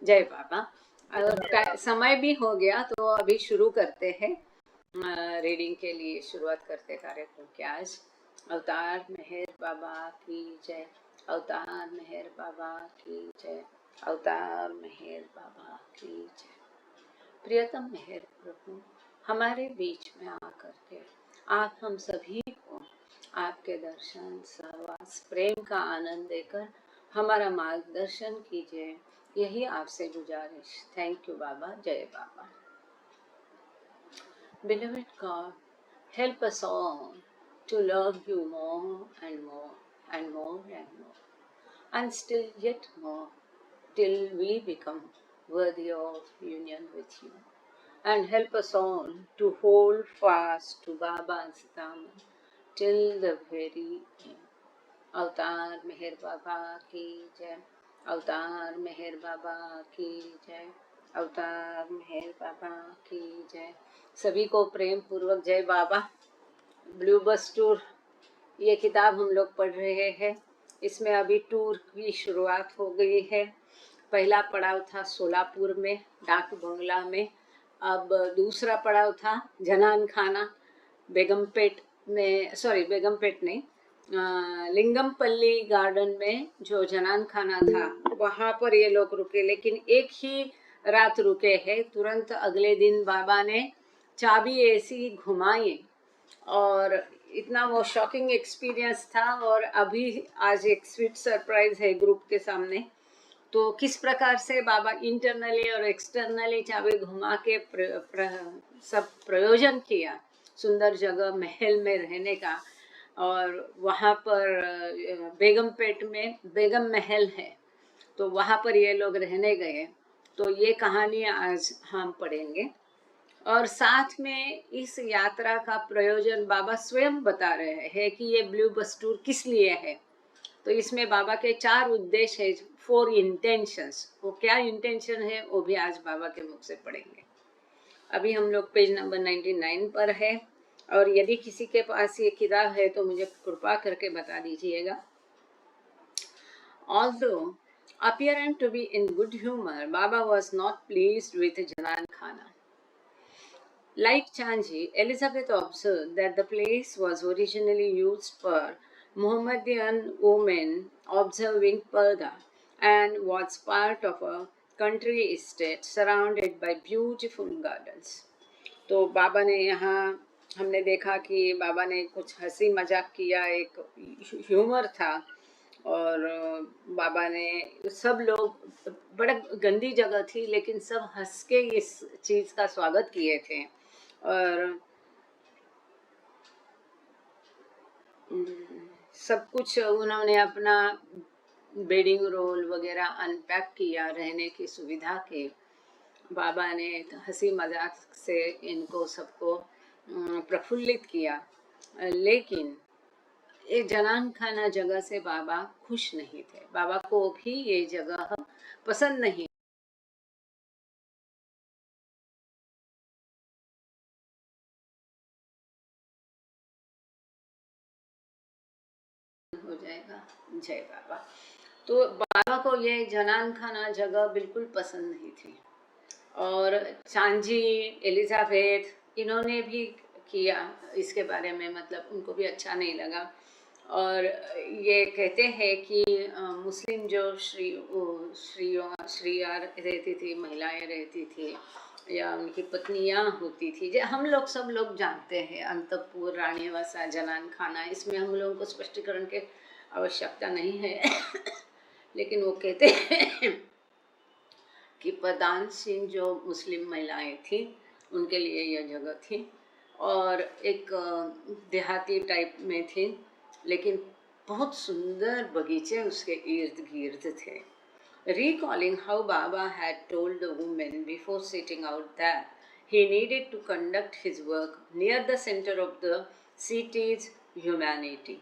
जय बाबा। समय भी हो गया तो अभी शुरू करते हैं। रीडिंग के लिए शुरुआत करते कार्यक्रम की। आज अवतार मेहर बाबा की जय। अवतार मेहर बाबा की जय। अवतार मेहर बाबा की जय। प्रियतम मेहर प्रभु, हमारे बीच में आकर के आप हम सभी को आपके दर्शन, सहवास, प्रेम का आनंद देकर हमारा मार्गदर्शन कीजिए, यही आपसे गुजारिश। थैंक यू बाबा। जय बाबा। Beloved God, help us all to love you more and more and more and more, and still yet more, till we become worthy of union with you. And help us all to hold fast to Baba's thumb till the very end. अवतार मेहर बाबा की जय। अवतार मेहर बाबा की जय। अवतार मेहर बाबा की जय। सभी को प्रेम पूर्वक जय बाबा। ब्लू बस टूर ये किताब हम लोग पढ़ रहे हैं। इसमें अभी टूर की शुरुआत हो गई है। पहला पड़ाव था सोलापुर में, डाक बंगला में। अब दूसरा पड़ाव था जनान खाना, बेगमपेट में, सॉरी बेगमपेट नहीं, लिंगमपल्ली गार्डन में जो जनान खाना था वहाँ पर ये लोग रुके, लेकिन एक ही रात रुके हैं। तुरंत अगले दिन बाबा ने चाबी ऐसी घुमाई और इतना वो शॉकिंग एक्सपीरियंस था। और अभी आज एक स्वीट सरप्राइज है ग्रुप के सामने। तो किस प्रकार से बाबा इंटरनली और एक्सटर्नली चाबी घुमा के सब प्रयोजन किया, सुंदर जगह महल में रहने का। और वहाँ पर बेगमपेट में बेगम महल है, तो वहाँ पर ये लोग रहने गए। तो ये कहानी आज हम पढ़ेंगे। और साथ में इस यात्रा का प्रयोजन बाबा स्वयं बता रहे हैं कि ये ब्लू बस टूर किस लिए है। तो इसमें बाबा के 4 उद्देश्य है, 4 इंटेंशंस। वो क्या इंटेंशन है वो भी आज बाबा के मुख से पढ़ेंगे। अभी हम लोग पेज नंबर 99 पर है। और यदि किसी के पास ये किताब है तो मुझे कृपा करके बता दीजिएगा। Although appearing to be in good humor, Baba was not pleased with Janan Khana. Like Chanji, Elizabeth observed that the place was originally used for Mohammedan women observing Parda and was part of a country estate surrounded by beautiful gardens. तो बाबा ने यहाँ हमने देखा कि बाबा ने कुछ हंसी मजाक किया, एक ह्यूमर था। और बाबा ने, सब लोग, बड़ा गंदी जगह थी लेकिन सब हंस के इस चीज़ का स्वागत किए थे। और सब कुछ उन्होंने अपना बेडिंग रोल वगैरह अनपैक किया रहने की सुविधा के। बाबा ने हंसी मजाक से इनको सबको प्रफुल्लित किया। लेकिन ये जनान खाना जगह से बाबा खुश नहीं थे। बाबा को भी ये जगह पसंद नहीं हो जाएगा। जय बाबा। तो बाबा को ये जनान खाना जगह बिल्कुल पसंद नहीं थी। और चांजी, एलिजाबेथ, इन्होंने भी किया इसके बारे में, मतलब उनको भी अच्छा नहीं लगा। और ये कहते हैं कि मुस्लिम जो श्रीया रहती थी, महिलाएं रहती थी या उनकी पत्नियां होती थी, जो हम लोग सब लोग जानते हैं, अंतपुर, रानीवासा, जनान खाना, इसमें हम लोगों को स्पष्टीकरण की आवश्यकता नहीं है। लेकिन वो कहते हैं कि प्रधान सिंह जो मुस्लिम महिलाएं थी उनके लिए यह जगह थी। और एक देहाती टाइप में थी, लेकिन बहुत सुंदर बगीचे उसके इर्द गिर्द थे। Recalling how Baba had told the woman before setting out that he needed to conduct his work near the center of the city's humanity,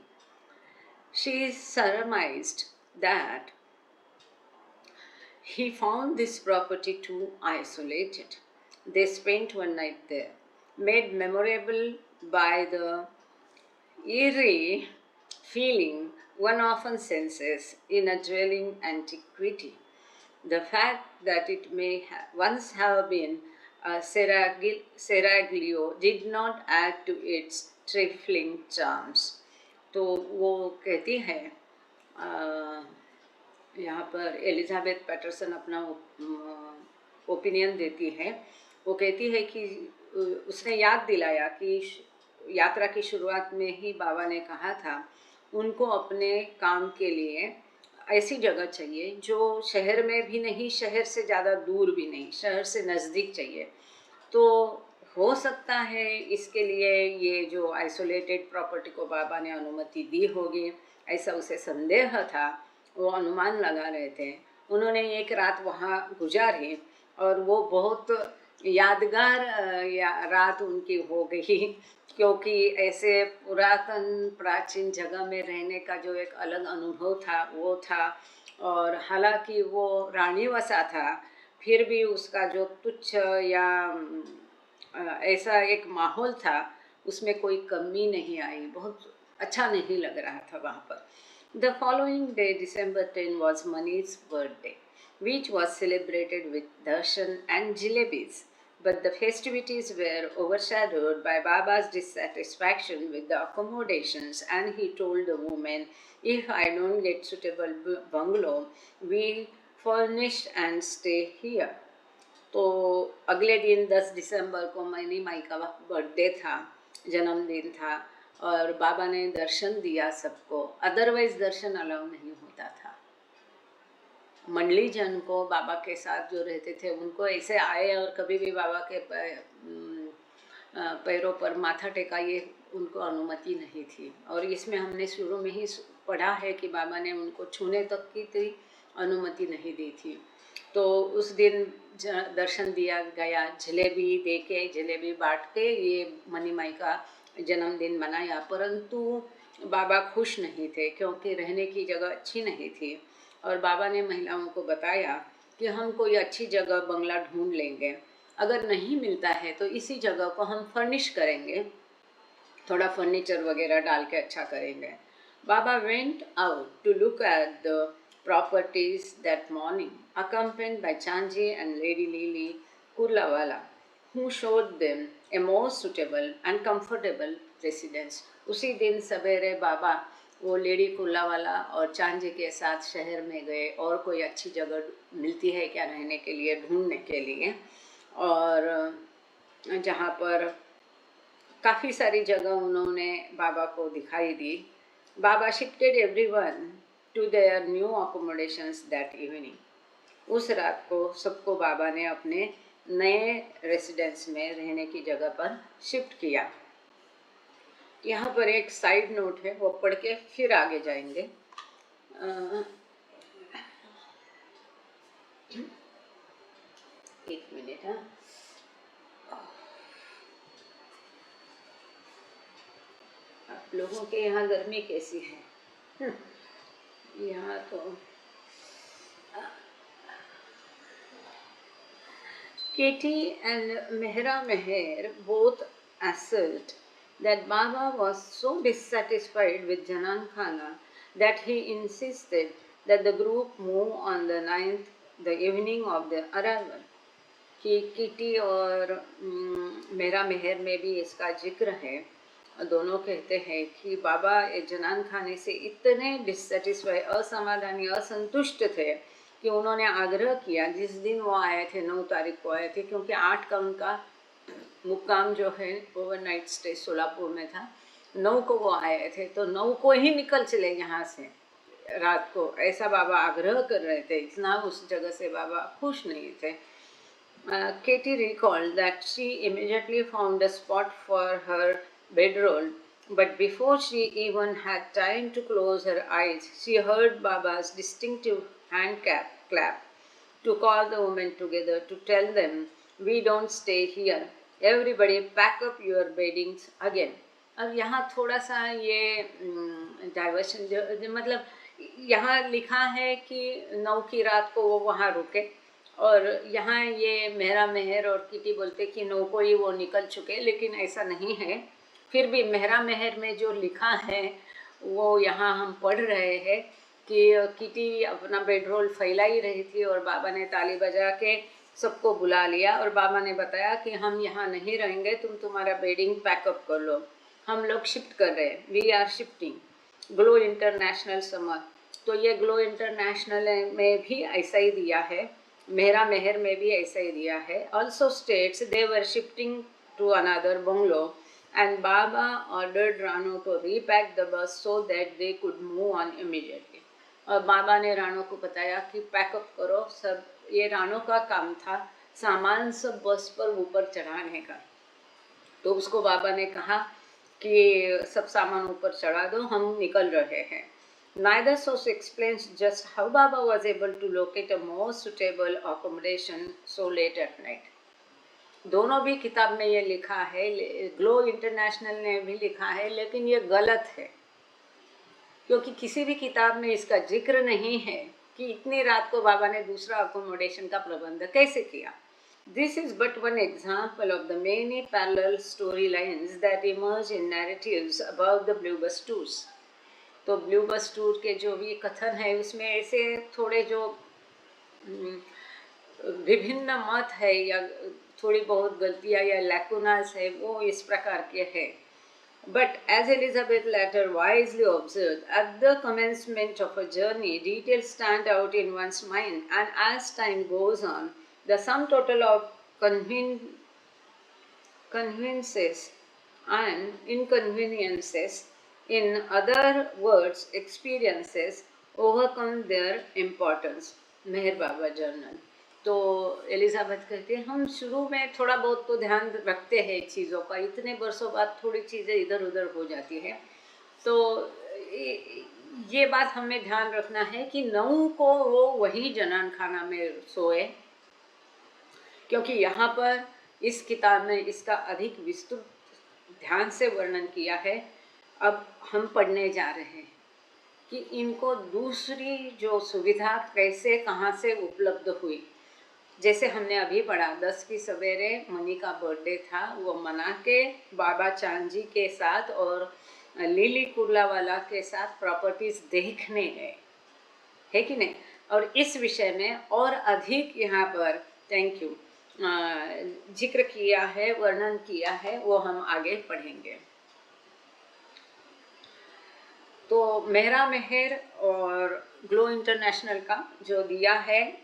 she surmised that he found this property too isolated. They spent one night there, made memorable by the eerie feeling one often senses in a dwelling antiquity. The fact that it may once have been a seraglio did not add to its trifling charms. तो वो कहती है, यहाँ पर Elizabeth Patterson अपना opinion देती है। वो कहती है कि उसने याद दिलाया कि यात्रा की शुरुआत में ही बाबा ने कहा था उनको अपने काम के लिए ऐसी जगह चाहिए जो शहर में भी नहीं, शहर से ज़्यादा दूर भी नहीं, शहर से नज़दीक चाहिए। तो हो सकता है इसके लिए ये जो आइसोलेटेड प्रॉपर्टी को बाबा ने अनुमति दी होगी, ऐसा उसे संदेह था। वो अनुमान लगा रहे थे। उन्होंने एक रात वहाँ गुजारी और वो बहुत यादगार रात उनकी हो गई, क्योंकि ऐसे पुरातन प्राचीन जगह में रहने का जो एक अलग अनुभव था वो था। और हालांकि वो रानीवसा था, फिर भी उसका जो तुच्छ या ऐसा एक माहौल था, उसमें कोई कमी नहीं आई, बहुत अच्छा नहीं लग रहा था वहाँ पर। The following day, December 10, was Mani's birthday, which was celebrated with darshan and jalebis. But the festivities were overshadowed by Baba's dissatisfaction with the accommodations, and he told the woman, "If I don't get suitable bungalow, we furnish and stay here." तो अगले दिन 10 दिसंबर को money my का birthday था, जन्मदिन था, और बाबा ने दर्शन दिया सबको। अदरवाइज दर्शन अलाउ नहीं होता था। मंडली जन को बाबा के साथ जो रहते थे उनको ऐसे आए और कभी भी बाबा के पैरों पर माथा टेका, ये उनको अनुमति नहीं थी। और इसमें हमने शुरू में ही पढ़ा है कि बाबा ने उनको छूने तक की थी अनुमति नहीं दी थी। तो उस दिन दर्शन दिया गया, जलेबी दे के, जलेबी बांट के ये मनी माई का जन्मदिन मनाया। परंतु बाबा खुश नहीं थे क्योंकि रहने की जगह अच्छी नहीं थी। और बाबा ने महिलाओं को बताया कि हम कोई अच्छी जगह बंगला ढूंढ लेंगे, अगर नहीं मिलता है तो इसी जगह को हम फर्निश करेंगे, थोड़ा फर्नीचर वगैरह डाल के अच्छा करेंगे। Baba went out to look at the properties that morning, accompanied by Chanji and Lady Lily Kurlawala, who showed them a more suitable and comfortable residence. उसी दिन सवेरे बाबा वो लेडी कुल्लावाला और चांजी के साथ शहर में गए और कोई अच्छी जगह मिलती है क्या रहने के लिए, ढूंढने के लिए। और जहाँ पर काफ़ी सारी जगह उन्होंने बाबा को दिखाई दी। Baba shifted everyone to their new accommodations that evening. उस रात को सबको बाबा ने अपने नए रेसिडेंस में रहने की जगह पर शिफ्ट किया। यहाँ पर एक साइड नोट है, वो पढ़ के फिर आगे जाएंगे। एक मिनट। हाँ, आप लोगों के यहाँ गर्मी कैसी है? यहाँ तो Katie and Mehra Meher both assert that Baba was so dissatisfied with Janan Khana that he insisted that the group move on the 9th, the evening of their arrival. कि किटी और मेहरा मेहर में भी इसका जिक्र है। दोनों कहते हैं कि बाबा जनान खाने से इतने डिससेटिस्फाई, असमाधानी, असंतुष्ट थे कि उन्होंने आग्रह किया, जिस दिन वो आए थे 9 तारीख को आए थे, क्योंकि 8 का उनका मुक्काम जो है ओवरनाइट स्टे सोलापुर में था, 9 को वो आए थे, तो 9 को ही निकल चले यहाँ से रात को, ऐसा बाबा आग्रह कर रहे थे। इतना उस जगह से बाबा खुश नहीं थे। Katie recalled that she immediately found a spot for her bedroll, but before she even had time to close her eyes, she heard Baba's distinctive hand clap to call the women together to tell them, "We don't stay here. Everybody pack up your beddings again." अब यहाँ थोड़ा सा ये diversion, मतलब यहाँ लिखा है कि 9 की रात को वो वहाँ रुके, और यहाँ ये मेहरा मेहर और किटी बोलते कि 9 को ही वो निकल चुके, लेकिन ऐसा नहीं है। फिर भी मेहरा मेहर में जो लिखा है वो यहाँ हम पढ़ रहे हैं कि किटी अपना बेडरोल फैला ही रही थी और बाबा ने ताली बजा के सबको बुला लिया और बाबा ने बताया कि हम यहाँ नहीं रहेंगे, तुम तुम्हारा बेडिंग पैकअप कर लो, हम लोग शिफ्ट कर रहे हैं, we are shifting glow international summer. तो ये ग्लो इंटरनेशनल में भी ऐसा ही दिया है, मेहरा मेहर में भी ऐसा ही दिया है। Also states they were shifting to another bungalow and Baba ordered Rano to repack the bus so that they could move on immediately. और बाबा ने रानो को बताया कि पैकअप करो सब, ये रानो का काम था सामान सब बस पर ऊपर चढ़ाने का। तो उसको बाबा ने कहा कि सब सामान ऊपर चढ़ा दो, हम निकल रहे हैं। Neither source explains just how Baba was able to locate a more suitable accommodation so late at night. दोनों भी किताब में ये लिखा है, ग्लो इंटरनेशनल ने भी लिखा है, लेकिन ये गलत है क्योंकि किसी भी किताब में इसका जिक्र नहीं है कि इतनी रात को बाबा ने दूसरा अकोमोडेशन का प्रबंध कैसे किया। This is but one example of the many parallel storylines that emerge in narratives about the Blue Bus Tours. तो ब्लू बस टूर के जो भी कथन है उसमें ऐसे थोड़े जो विभिन्न मत है या थोड़ी बहुत गलतियाँ या लैकुनास है वो इस प्रकार के है। But as Elizabeth later wisely observed, at the commencement of a journey, details stand out in one's mind, and as time goes on, the sum total of conveniences and inconveniences, in other words, experiences, overcome their importance. Meher Baba journal. तो Elizabeth कहती है हम शुरू में थोड़ा बहुत तो ध्यान रखते हैं चीज़ों का, इतने वर्षों बाद थोड़ी चीज़ें इधर उधर हो जाती है। तो ये बात हमें ध्यान रखना है कि 9 को वो वही जनान खाना में सोए, क्योंकि यहाँ पर इस किताब में इसका अधिक विस्तृत ध्यान से वर्णन किया है। अब हम पढ़ने जा रहे हैं कि इनको दूसरी जो सुविधा कैसे कहाँ से उपलब्ध हुई। जैसे हमने अभी पढ़ा 10 की सवेरे मनी का बर्थडे था, वो मना के बाबा चांदजी के साथ और लिली कुर्लावाला के साथ प्रॉपर्टीज देखने गए, है कि नहीं। और इस विषय में और अधिक यहाँ पर थैंक यू जिक्र किया है, वर्णन किया है, वो हम आगे पढ़ेंगे। तो मेहरा मेहर और ग्लो इंटरनेशनल का जो दिया है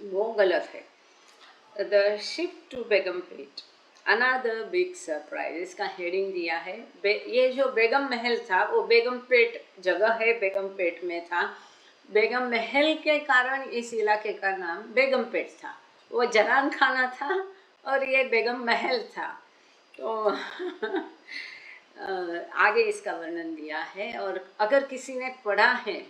वो गलत है। The ship to Begumpet another big surprise, इसका हेडिंग दिया है। ये जो बेगम महल था वो बेगमपेट जगह है, बेगमपेट में था। बेगम महल के कारण इस इलाके का नाम बेगमपेट था। वो जनान खाना था और ये बेगम महल था। तो आगे इसका वर्णन दिया है। और अगर किसी ने पढ़ा है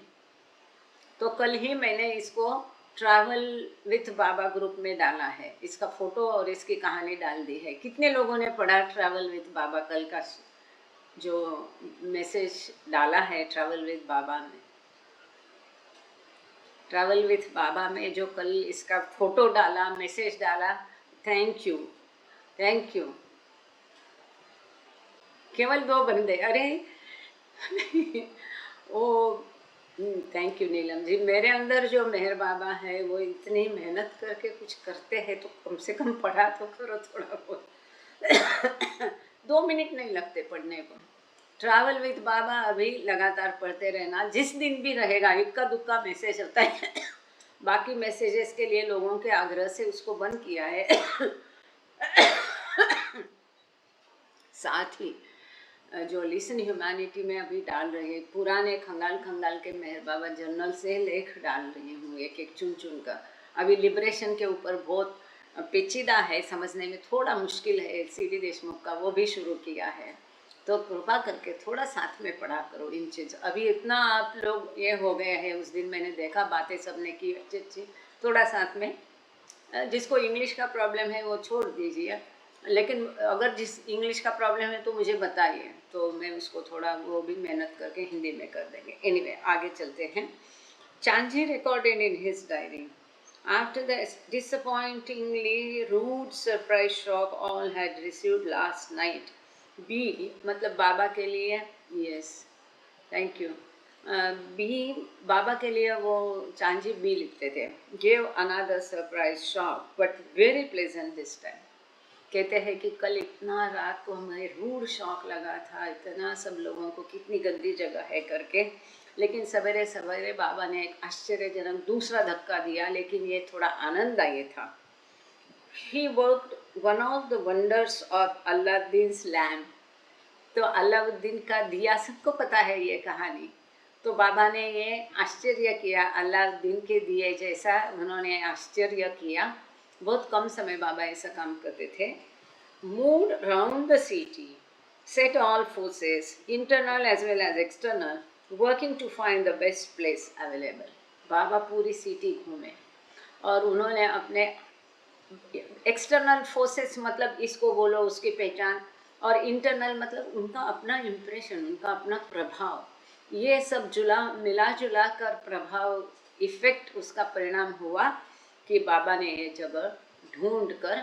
तो कल ही मैंने इसको ट्रैवल विथ बाबा ग्रुप में डाला है, इसका फोटो और इसकी कहानी डाल दी है। कितने लोगों ने पढ़ा ट्रैवल विथ बाबा? कल का जो मैसेज डाला है ट्रैवल विथ बाबा में, ट्रैवल विथ बाबा में जो कल इसका फोटो डाला, मैसेज डाला, थैंक यू थैंक यू। केवल 2 बंदे, अरे वो थैंक यू नीलम जी। मेरे अंदर जो मेहर बाबा है वो इतनी मेहनत करके कुछ करते हैं तो कम से कम पढ़ा तो करो थोड़ा बहुत। 2 मिनट नहीं लगते पढ़ने को। ट्रैवल विथ बाबा अभी लगातार पढ़ते रहना, जिस दिन भी रहेगा इक्का दुक्का मैसेज होता है। बाकी मैसेजेस के लिए लोगों के आग्रह से उसको बंद किया है। साथ ही जो लिसन ह्यूमैनिटी में अभी डाल रहे हैं, पुराने खंगाल खंगाल के मेहर बाबा जर्नल से लेख डाल रही हूँ, एक एक चुन चुन कर। अभी लिबरेशन के ऊपर बहुत पेचीदा है, समझने में थोड़ा मुश्किल है, सीडी देशमुख का वो भी शुरू किया है। तो कृपा करके थोड़ा साथ में पढ़ा करो इन चीज़। अभी इतना आप लोग ये हो गए हैं, उस दिन मैंने देखा बातें सबने की अच्छी अच्छी, थोड़ा साथ में। जिसको इंग्लिश का प्रॉब्लम है वो छोड़ दीजिए, लेकिन अगर जिस इंग्लिश का प्रॉब्लम है तो मुझे बताइए, तो मैं उसको थोड़ा वो भी मेहनत करके हिंदी में कर देंगे। एनीवे आगे चलते हैं। Chanji recorded in his diary, after the disappointingly rude surprise shock all had received last night, B मतलब बाबा के लिए, yes thank you, B Baba के लिए वो चांजी बी लिखते थे, give another surprise shock but very pleasant this time. कहते हैं कि कल इतना रात को हमें रूड शॉक लगा था, इतना सब लोगों को कितनी गंदी जगह है करके, लेकिन सवेरे सवेरे बाबा ने एक आश्चर्यजनक दूसरा धक्का दिया, लेकिन ये थोड़ा आनंददायी था। He worked one of the wonders of Aladdin's lamp। तो अलाउद्दीन का दिया, सबको पता है ये कहानी। तो बाबा ने ये आश्चर्य किया, अलाउद्दीन के दिए जैसा उन्होंने आश्चर्य किया। बहुत कम समय बाबा ऐसा काम करते थे। Moved round the city, set all forces, internal as well as external, working to find the best place available। बाबा पूरी सिटी घूमे और उन्होंने अपने एक्सटर्नल फोर्सेस मतलब इसको बोलो उसकी पहचान, और इंटरनल मतलब उनका अपना इम्प्रेशन, उनका अपना प्रभाव, ये सब मिला जुला कर प्रभाव इफेक्ट उसका परिणाम हुआ कि बाबा ने ये जगह ढूंढ कर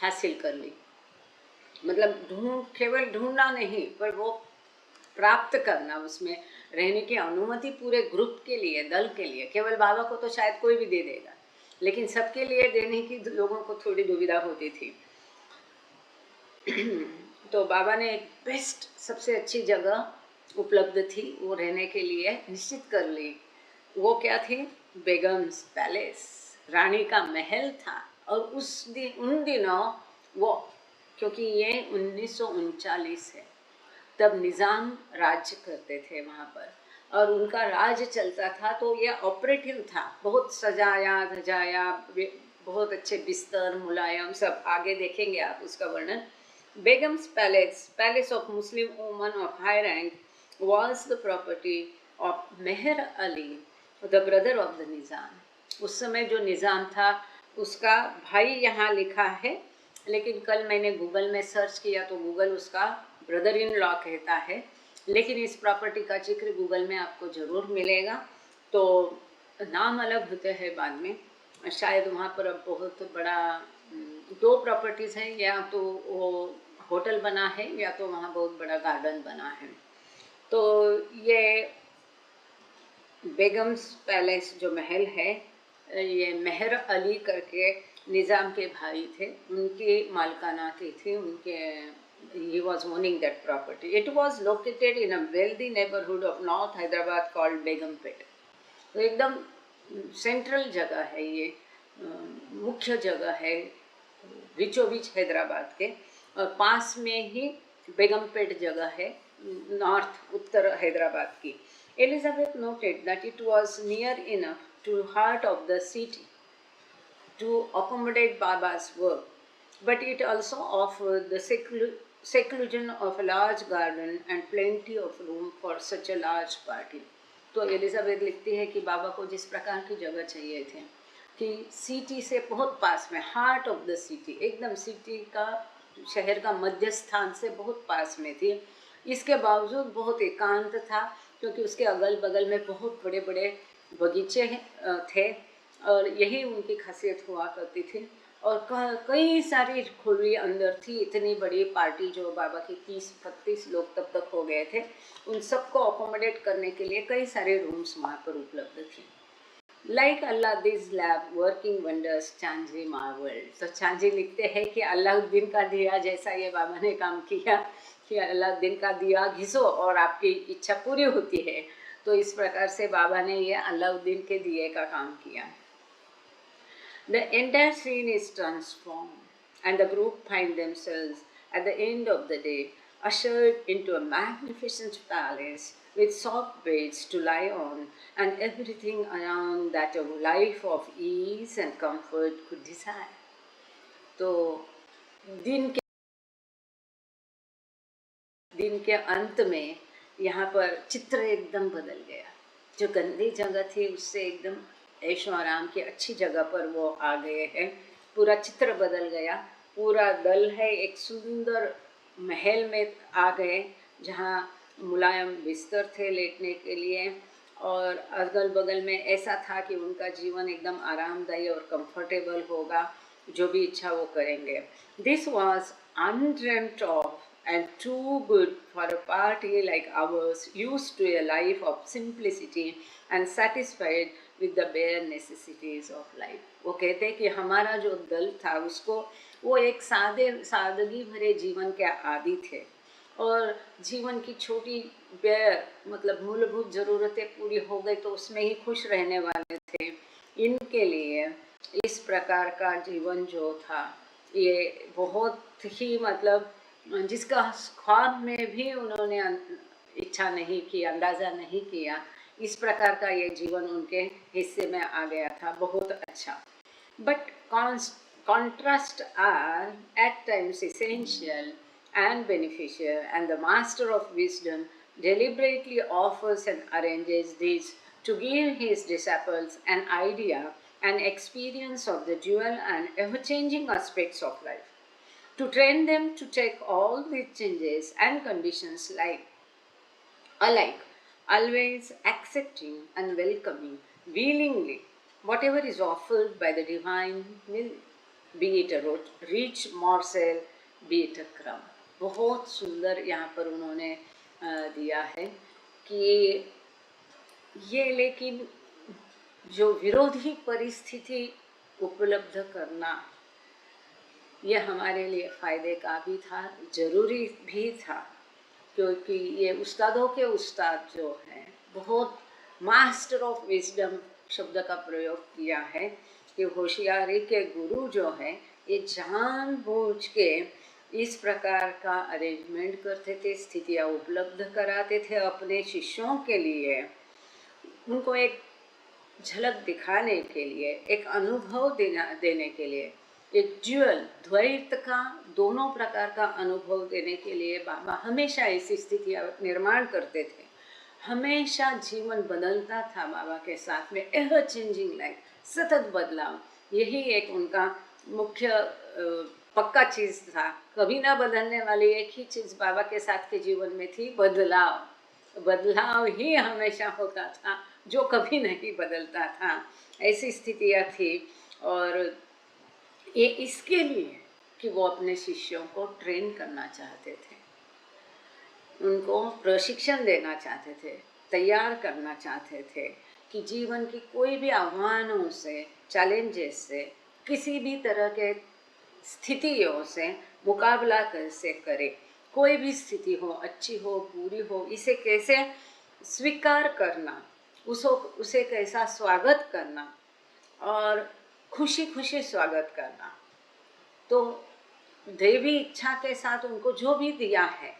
हासिल कर ली। मतलब केवल ढूंढना नहीं, पर वो प्राप्त करना, उसमें रहने की अनुमति पूरे ग्रुप के लिए, दल के लिए। केवल बाबा को तो शायद कोई भी दे देगा, लेकिन सबके लिए देने की लोगों को थोड़ी दुविधा होती थी। तो बाबा ने एक बेस्ट, सबसे अच्छी जगह उपलब्ध थी वो रहने के लिए निश्चित कर ली। वो क्या थी? बेगम्स पैलेस, रानी का महल था। और उन दिनों वो, क्योंकि ये 1939 है, तब निज़ाम राज्य करते थे वहाँ पर और उनका राज चलता था, तो ये ऑपरेटिव था। बहुत सजाया धजाया, बहुत अच्छे बिस्तर, मुलायम, सब आगे देखेंगे आप उसका वर्णन। Begums palace, palace of Muslim woman of high rank, was the property of Mehar Ali, the brother of the Nizam. उस समय जो निज़ाम था उसका भाई यहाँ लिखा है, लेकिन कल मैंने गूगल में सर्च किया तो गूगल उसका ब्रदर इन लॉ कहता है, लेकिन इस प्रॉपर्टी का जिक्र गूगल में आपको ज़रूर मिलेगा। तो नाम अलग होते हैं बाद में, शायद वहाँ पर अब बहुत बड़ा 2 प्रॉपर्टीज़ हैं, या तो वो होटल बना है या तो वहाँ बहुत बड़ा गार्डन बना है। तो ये बेगम्स पैलेस जो महल है, ये मेहर अली करके निज़ाम के भाई थे, उनकी मालकाना की थी, उनके he was owning that property. It was located in a wealthy neighborhood of North Hyderabad called Begumpet। तो एकदम सेंट्रल जगह है ये, मुख्य जगह है बीचों बीच हैदराबाद के, और पास में ही बेगमपेट जगह है, नॉर्थ उत्तर हैदराबाद की। Elizabeth noted that it was near enough to heart of the city to accommodate Baba's work, but it also offered the seclusion of a large garden and plenty of room for such a large party। तो Elizabeth लिखती है कि बाबा को जिस प्रकार की जगह चाहिए थी कि सिटी से बहुत पास में, हार्ट ऑफ द सिटी, एकदम सिटी का, शहर का मध्य स्थान से बहुत पास में थी। इसके बावजूद बहुत एकांत था, क्योंकि उसके अगल बगल में बहुत बड़े बड़े बगीचे थे और यही उनकी खासियत हुआ करती थी। और कई सारी खुली अंदर थी, इतनी बड़ी पार्टी जो बाबा की 30-32 लोग तब तक हो गए थे, उन सबको अकोमोडेट करने के लिए कई सारे रूम्स वहाँ पर उपलब्ध थे। Like Aladdin's lab working wonders, Chanji marvelled. तो चांजी लिखते हैं कि अलाउद्दीन का दिया जैसा ये बाबा ने काम किया कि अलाउद्दीन का दिया घिसो और आपकी इच्छा पूरी होती है, तो इस प्रकार से बाबा ने ये अलाउद्दीन के दिए का काम किया। The entire scene is transformed, and the group find themselves at the end of the day ushered into a magnificent palace with soft beds to lie on and everything around that a life of ease and comfort could desire। तो दिन के अंत में यहाँ पर चित्र एकदम बदल गया। जो गंदी जगह थी उससे एकदम ऐशो आराम की अच्छी जगह पर वो आ गए हैं, पूरा चित्र बदल गया। पूरा दल है एक सुंदर महल में आ गए, जहाँ मुलायम बिस्तर थे लेटने के लिए, और अगल बगल में ऐसा था कि उनका जीवन एकदम आरामदायी और कंफर्टेबल होगा, जो भी इच्छा वो करेंगे। This was undreamed of and too good for a party like ours, used to a life of simplicity and satisfied with the bare necessities of life. वो कहते हैं कि हमारा जो दल था उसको वो एक सादगी भरे जीवन के आदी थे और जीवन की छोटी बेयर मतलब मूलभूत ज़रूरतें पूरी हो गई तो उसमें ही खुश रहने वाले थे। इनके लिए इस प्रकार का जीवन जो था ये बहुत ही मतलब जिसका ख्वाब में भी उन्होंने इच्छा नहीं की, अंदाज़ा नहीं किया, इस प्रकार का ये जीवन उनके हिस्से में आ गया था। बहुत अच्छा। But contrasts are at times essential and beneficial, and the master of wisdom deliberately offers and arranges these to give his disciples an idea and experience of the dual and ever-changing aspects of life, to train them to take all these changes and conditions alike, always accepting and welcoming willingly whatever is offered by the divine will, be it a rich morsel, be it a crumb. बहुत सुंदर यहाँ पर उन्होंने दिया है कि ये लेकिन जो विरोधी परिस्थिति उपलब्ध करना ये हमारे लिए फ़ायदे का भी था, ज़रूरी भी था, क्योंकि ये उस्तादों के उस्ताद जो हैं बहुत मास्टर ऑफ विजडम शब्द का प्रयोग किया है कि होशियारी के गुरु जो हैं ये जानबूझ के इस प्रकार का अरेंजमेंट करते थे, स्थितियाँ उपलब्ध कराते थे अपने शिष्यों के लिए, उनको एक झलक दिखाने के लिए, एक अनुभव देने के लिए, एक ड्यूअल द्वैत का दोनों प्रकार का अनुभव देने के लिए बाबा हमेशा ऐसी स्थितियाँ निर्माण करते थे। हमेशा जीवन बदलता था बाबा के साथ में, एवर चेंजिंग लाइफ, सतत बदलाव, यही एक उनका मुख्य पक्का चीज़ था। कभी ना बदलने वाली एक ही चीज़ बाबा के साथ के जीवन में थी, बदलाव। बदलाव ही हमेशा होता था, जो कभी नहीं बदलता था। ऐसी स्थितियाँ थी और ये इसके लिए कि वो अपने शिष्यों को ट्रेन करना चाहते थे, उनको प्रशिक्षण देना चाहते थे, तैयार करना चाहते थे कि जीवन की कोई भी आह्वानों से, चैलेंजेस से, किसी भी तरह के स्थितियों से मुकाबला कैसे करे, कोई भी स्थिति हो, अच्छी हो, बुरी हो, इसे कैसे स्वीकार करना, उसे कैसा स्वागत करना और खुशी खुशी स्वागत करना। तो देवी इच्छा के साथ उनको जो भी दिया है,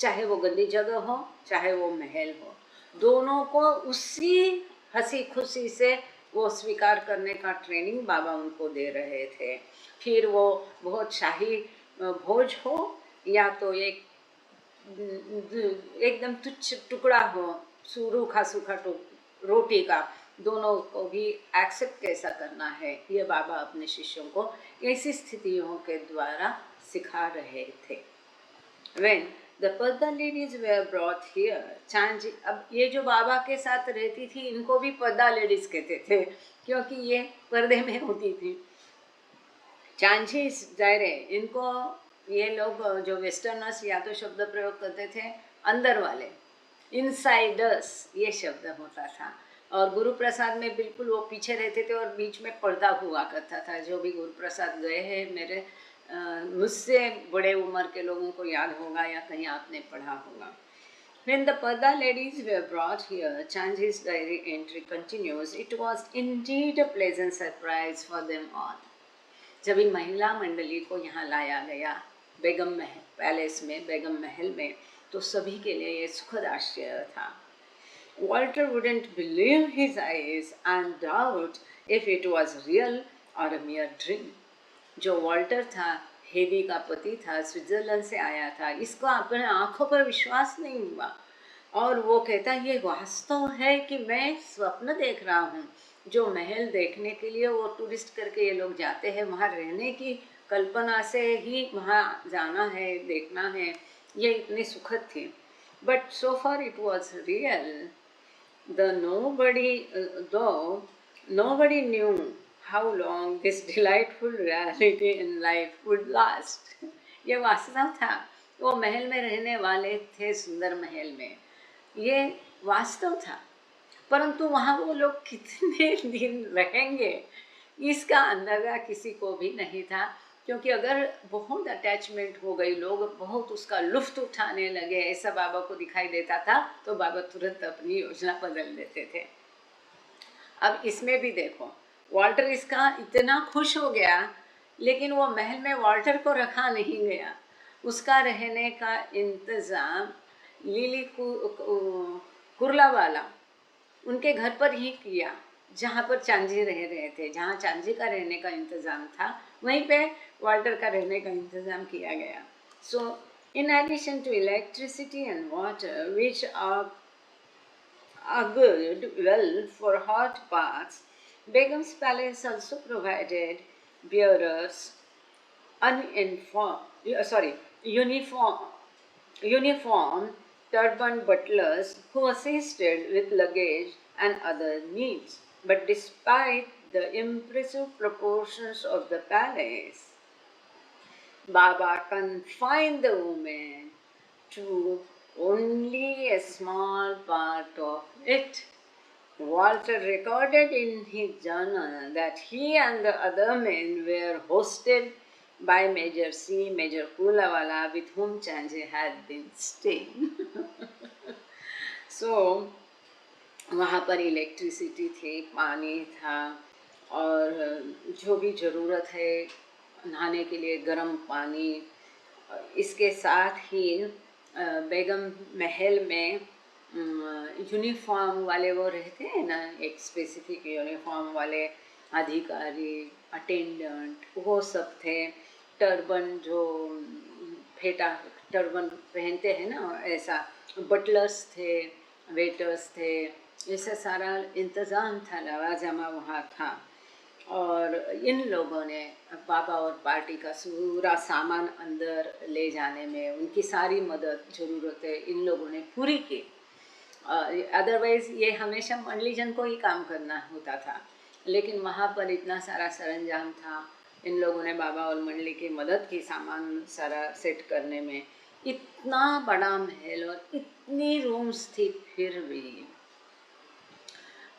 चाहे वो गंदी जगह हो, चाहे वो महल हो, दोनों को उसी हंसी खुशी से वो स्वीकार करने का ट्रेनिंग बाबा उनको दे रहे थे। फिर वो बहुत शाही भोज हो या तो एक एकदम तुच्छ टुकड़ा हो, सूखा सूखा रोटी का, दोनों को भी एक्सेप्ट कैसा करना है, ये बाबा अपने शिष्यों को ऐसी स्थितियों के द्वारा सिखा रहे थे। When the Padda ladies were brought here, चांजी, अब ये जो बाबा के साथ रहती थी इनको भी पद्दा लेडीज कहते थे क्योंकि ये पर्दे में होती थी। चांजी जायरे, इनको ये लोग जो वेस्टर्नर्स या तो शब्द प्रयोग करते थे अंदर वाले, इनसाइडर्स ये शब्द होता था, और गुरु प्रसाद में बिल्कुल वो पीछे रहते थे और बीच में पर्दा हुआ करता था। जो भी गुरु प्रसाद गए हैं, मेरे मुझसे बड़े उम्र के लोगों को याद होगा या कहीं आपने पढ़ा होगा। When the Padda ladies were brought here, Chanji's diary entry continues, it was indeed a pleasant surprise for them all. जब इन महिला मंडली को यहाँ लाया गया बेगम महल पैलेस में, बेगम महल में, तो सभी के लिए ये सुखद आश्चर्य था। Walter wouldn't believe his eyes and doubt if it was real or a mere dream. जो वॉल्टर था, हेदी का पति था, स्विट्जरलैंड से आया था, इसको अपने आँखों पर विश्वास नहीं हुआ और वो कहता ये वास्तव है कि मैं स्वप्न देख रहा हूँ। जो महल देखने के लिए वो टूरिस्ट करके ये लोग जाते हैं, वहाँ रहने की कल्पना से ही वहाँ जाना है, देखना है, ये इतनी सुखद थी। But so far it was real. Though nobody knew how long this delightful reality in life would last. ये वास्तव था वो महल में रहने वाले थे, सुंदर महल में, ये वास्तव था। परंतु वहाँ वो लोग कितने दिन रहेंगे इसका अंदाज़ा किसी को भी नहीं था, क्योंकि अगर बहुत अटैचमेंट हो गई, लोग बहुत उसका लुफ्त उठाने लगे, ऐसा बाबा को दिखाई देता था, तो बाबा तुरंत अपनी योजना बदल देते थे। अब इसमें भी देखो, वॉल्टर इसका इतना खुश हो गया, लेकिन वो महल में वॉल्टर को रखा नहीं गया। उसका रहने का इंतज़ाम लिली कुर्ला वाला उनके घर पर ही किया, जहाँ पर चांजी रह रहे थे। जहाँ चांजी का रहने का इंतज़ाम था, वहीं पे वाल्टर का रहने का इंतज़ाम किया गया। So in addition to electricity and water which are good well for hot baths, Begum's palace also provided bearers, uniform, uniform turban butlers who assisted with luggage and other needs. But despite the impressive proportions of the palace, Baba confined the women to only a small part of it. Walter recorded in his journal that he and the other men were hosted by Major C. Major Kulawala, with whom Chanji had been staying. So, वहाँ पर electricity थी, पानी था, और जो भी ज़रूरत है नहाने के लिए गर्म पानी। इसके साथ ही बेगम महल में यूनिफॉर्म वाले वो रहते हैं ना, एक स्पेसिफिक यूनिफॉर्म वाले अधिकारी, अटेंडेंट, वो सब थे। टर्बन जो फेटा टर्बन पहनते हैं ना, ऐसा बटलर्स थे, वेटर्स थे, ऐसा सारा इंतज़ाम था, लवाजमा वहाँ था। और इन लोगों ने बाबा और पार्टी का पूरा सामान अंदर ले जाने में उनकी सारी मदद, ज़रूरतें इन लोगों ने पूरी की। अदरवाइज़ ये हमेशा मंडलीजन को ही काम करना होता था, लेकिन वहाँ पर इतना सारा सरंजाम था, इन लोगों ने बाबा और मंडली की मदद की सामान सारा सेट करने में। इतना बड़ा महल और इतनी रूम्स थी, फिर भी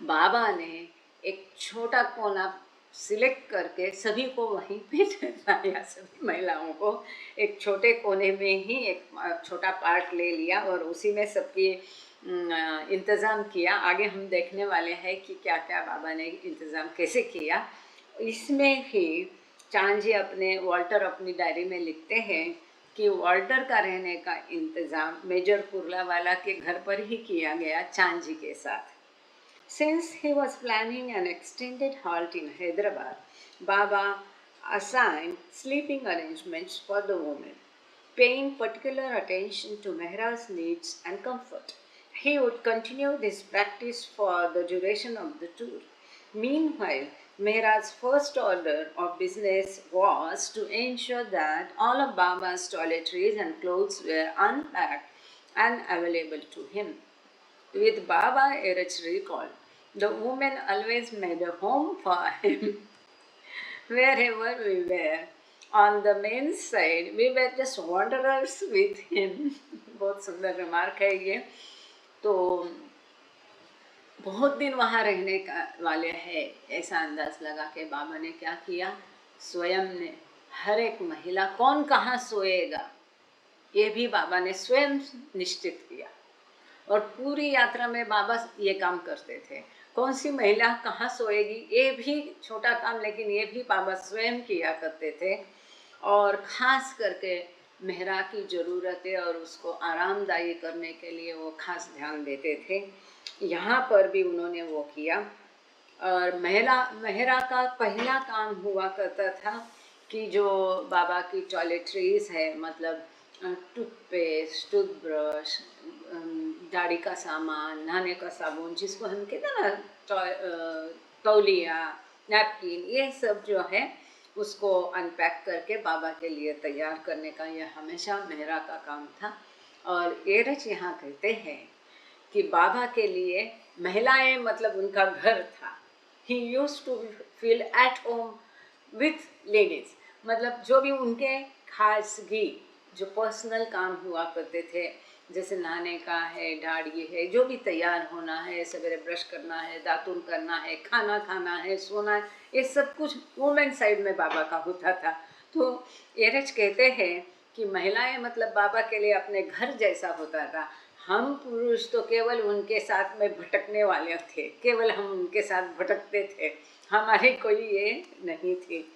बाबा ने एक छोटा कोना सिलेक्ट करके सभी को वहीं पे ठहराया, सभी महिलाओं को एक छोटे कोने में ही एक छोटा पार्ट ले लिया और उसी में सबकी इंतज़ाम किया। आगे हम देखने वाले हैं कि क्या क्या बाबा ने इंतज़ाम कैसे किया। इसमें ही चांजी वॉल्टर अपनी डायरी में लिखते हैं कि वॉल्टर का रहने का इंतज़ाम मेजर कुर्लावाला के घर पर ही किया गया, चांजी के साथ। Since he was planning an extended halt in Hyderabad, Baba assigned sleeping arrangements for the women, paying particular attention to Mehra's needs and comfort. He would continue this practice for the duration of the tour. Meanwhile, Mehra's first order of business was to ensure that all of Baba's toiletries and clothes were unpacked and available to him. With Baba Erich recalled, the women always made a home for him wherever we were. On the men's side, we were just wanderers with him. बहुत सुंदर remark है ये। तो बहुत दिन वहाँ रहने का वाले हैं, ऐसा अंदाज लगा के बाबा ने क्या किया, स्वयं ने हर एक महिला कौन कहाँ सोएगा ये भी बाबा ने स्वयं निश्चित किया। और पूरी यात्रा में बाबा ये काम करते थे, कौन सी महिला कहाँ सोएगी ये भी छोटा काम, लेकिन ये भी बाबा स्वयं किया करते थे। और ख़ास करके मेहरा की ज़रूरतें और उसको आरामदायी करने के लिए वो खास ध्यान देते थे। यहाँ पर भी उन्होंने वो किया। और मेहरा का पहला काम हुआ करता था कि जो बाबा की टॉयलेटरीज है, मतलब टूथपेस्ट, टूथब्रश, दाढ़ी का सामान, नहाने का साबुन, जिसको हम कहते हैं ना तौलिया, नैपकिन, ये सब जो है उसको अनपैक करके बाबा के लिए तैयार करने का यह हमेशा मेहरा का काम था। और एरच यहाँ कहते हैं कि बाबा के लिए महिलाएं मतलब उनका घर था। He used to feel at home with ladies, मतलब जो भी उनके खासगी जो पर्सनल काम हुआ करते थे, जैसे नहाने का है, दाढ़ी है, जो भी तैयार होना है, सवेरे ब्रश करना है, दातुन करना है, खाना खाना है, सोना है, ये सब कुछ वुमेन साइड में बाबा का होता था। तो एरच कहते हैं कि महिलाएं मतलब बाबा के लिए अपने घर जैसा होता था। हम पुरुष तो केवल उनके साथ में भटकने वाले थे, केवल हम उनके साथ भटकते थे, हमारी कोई ये नहीं थी।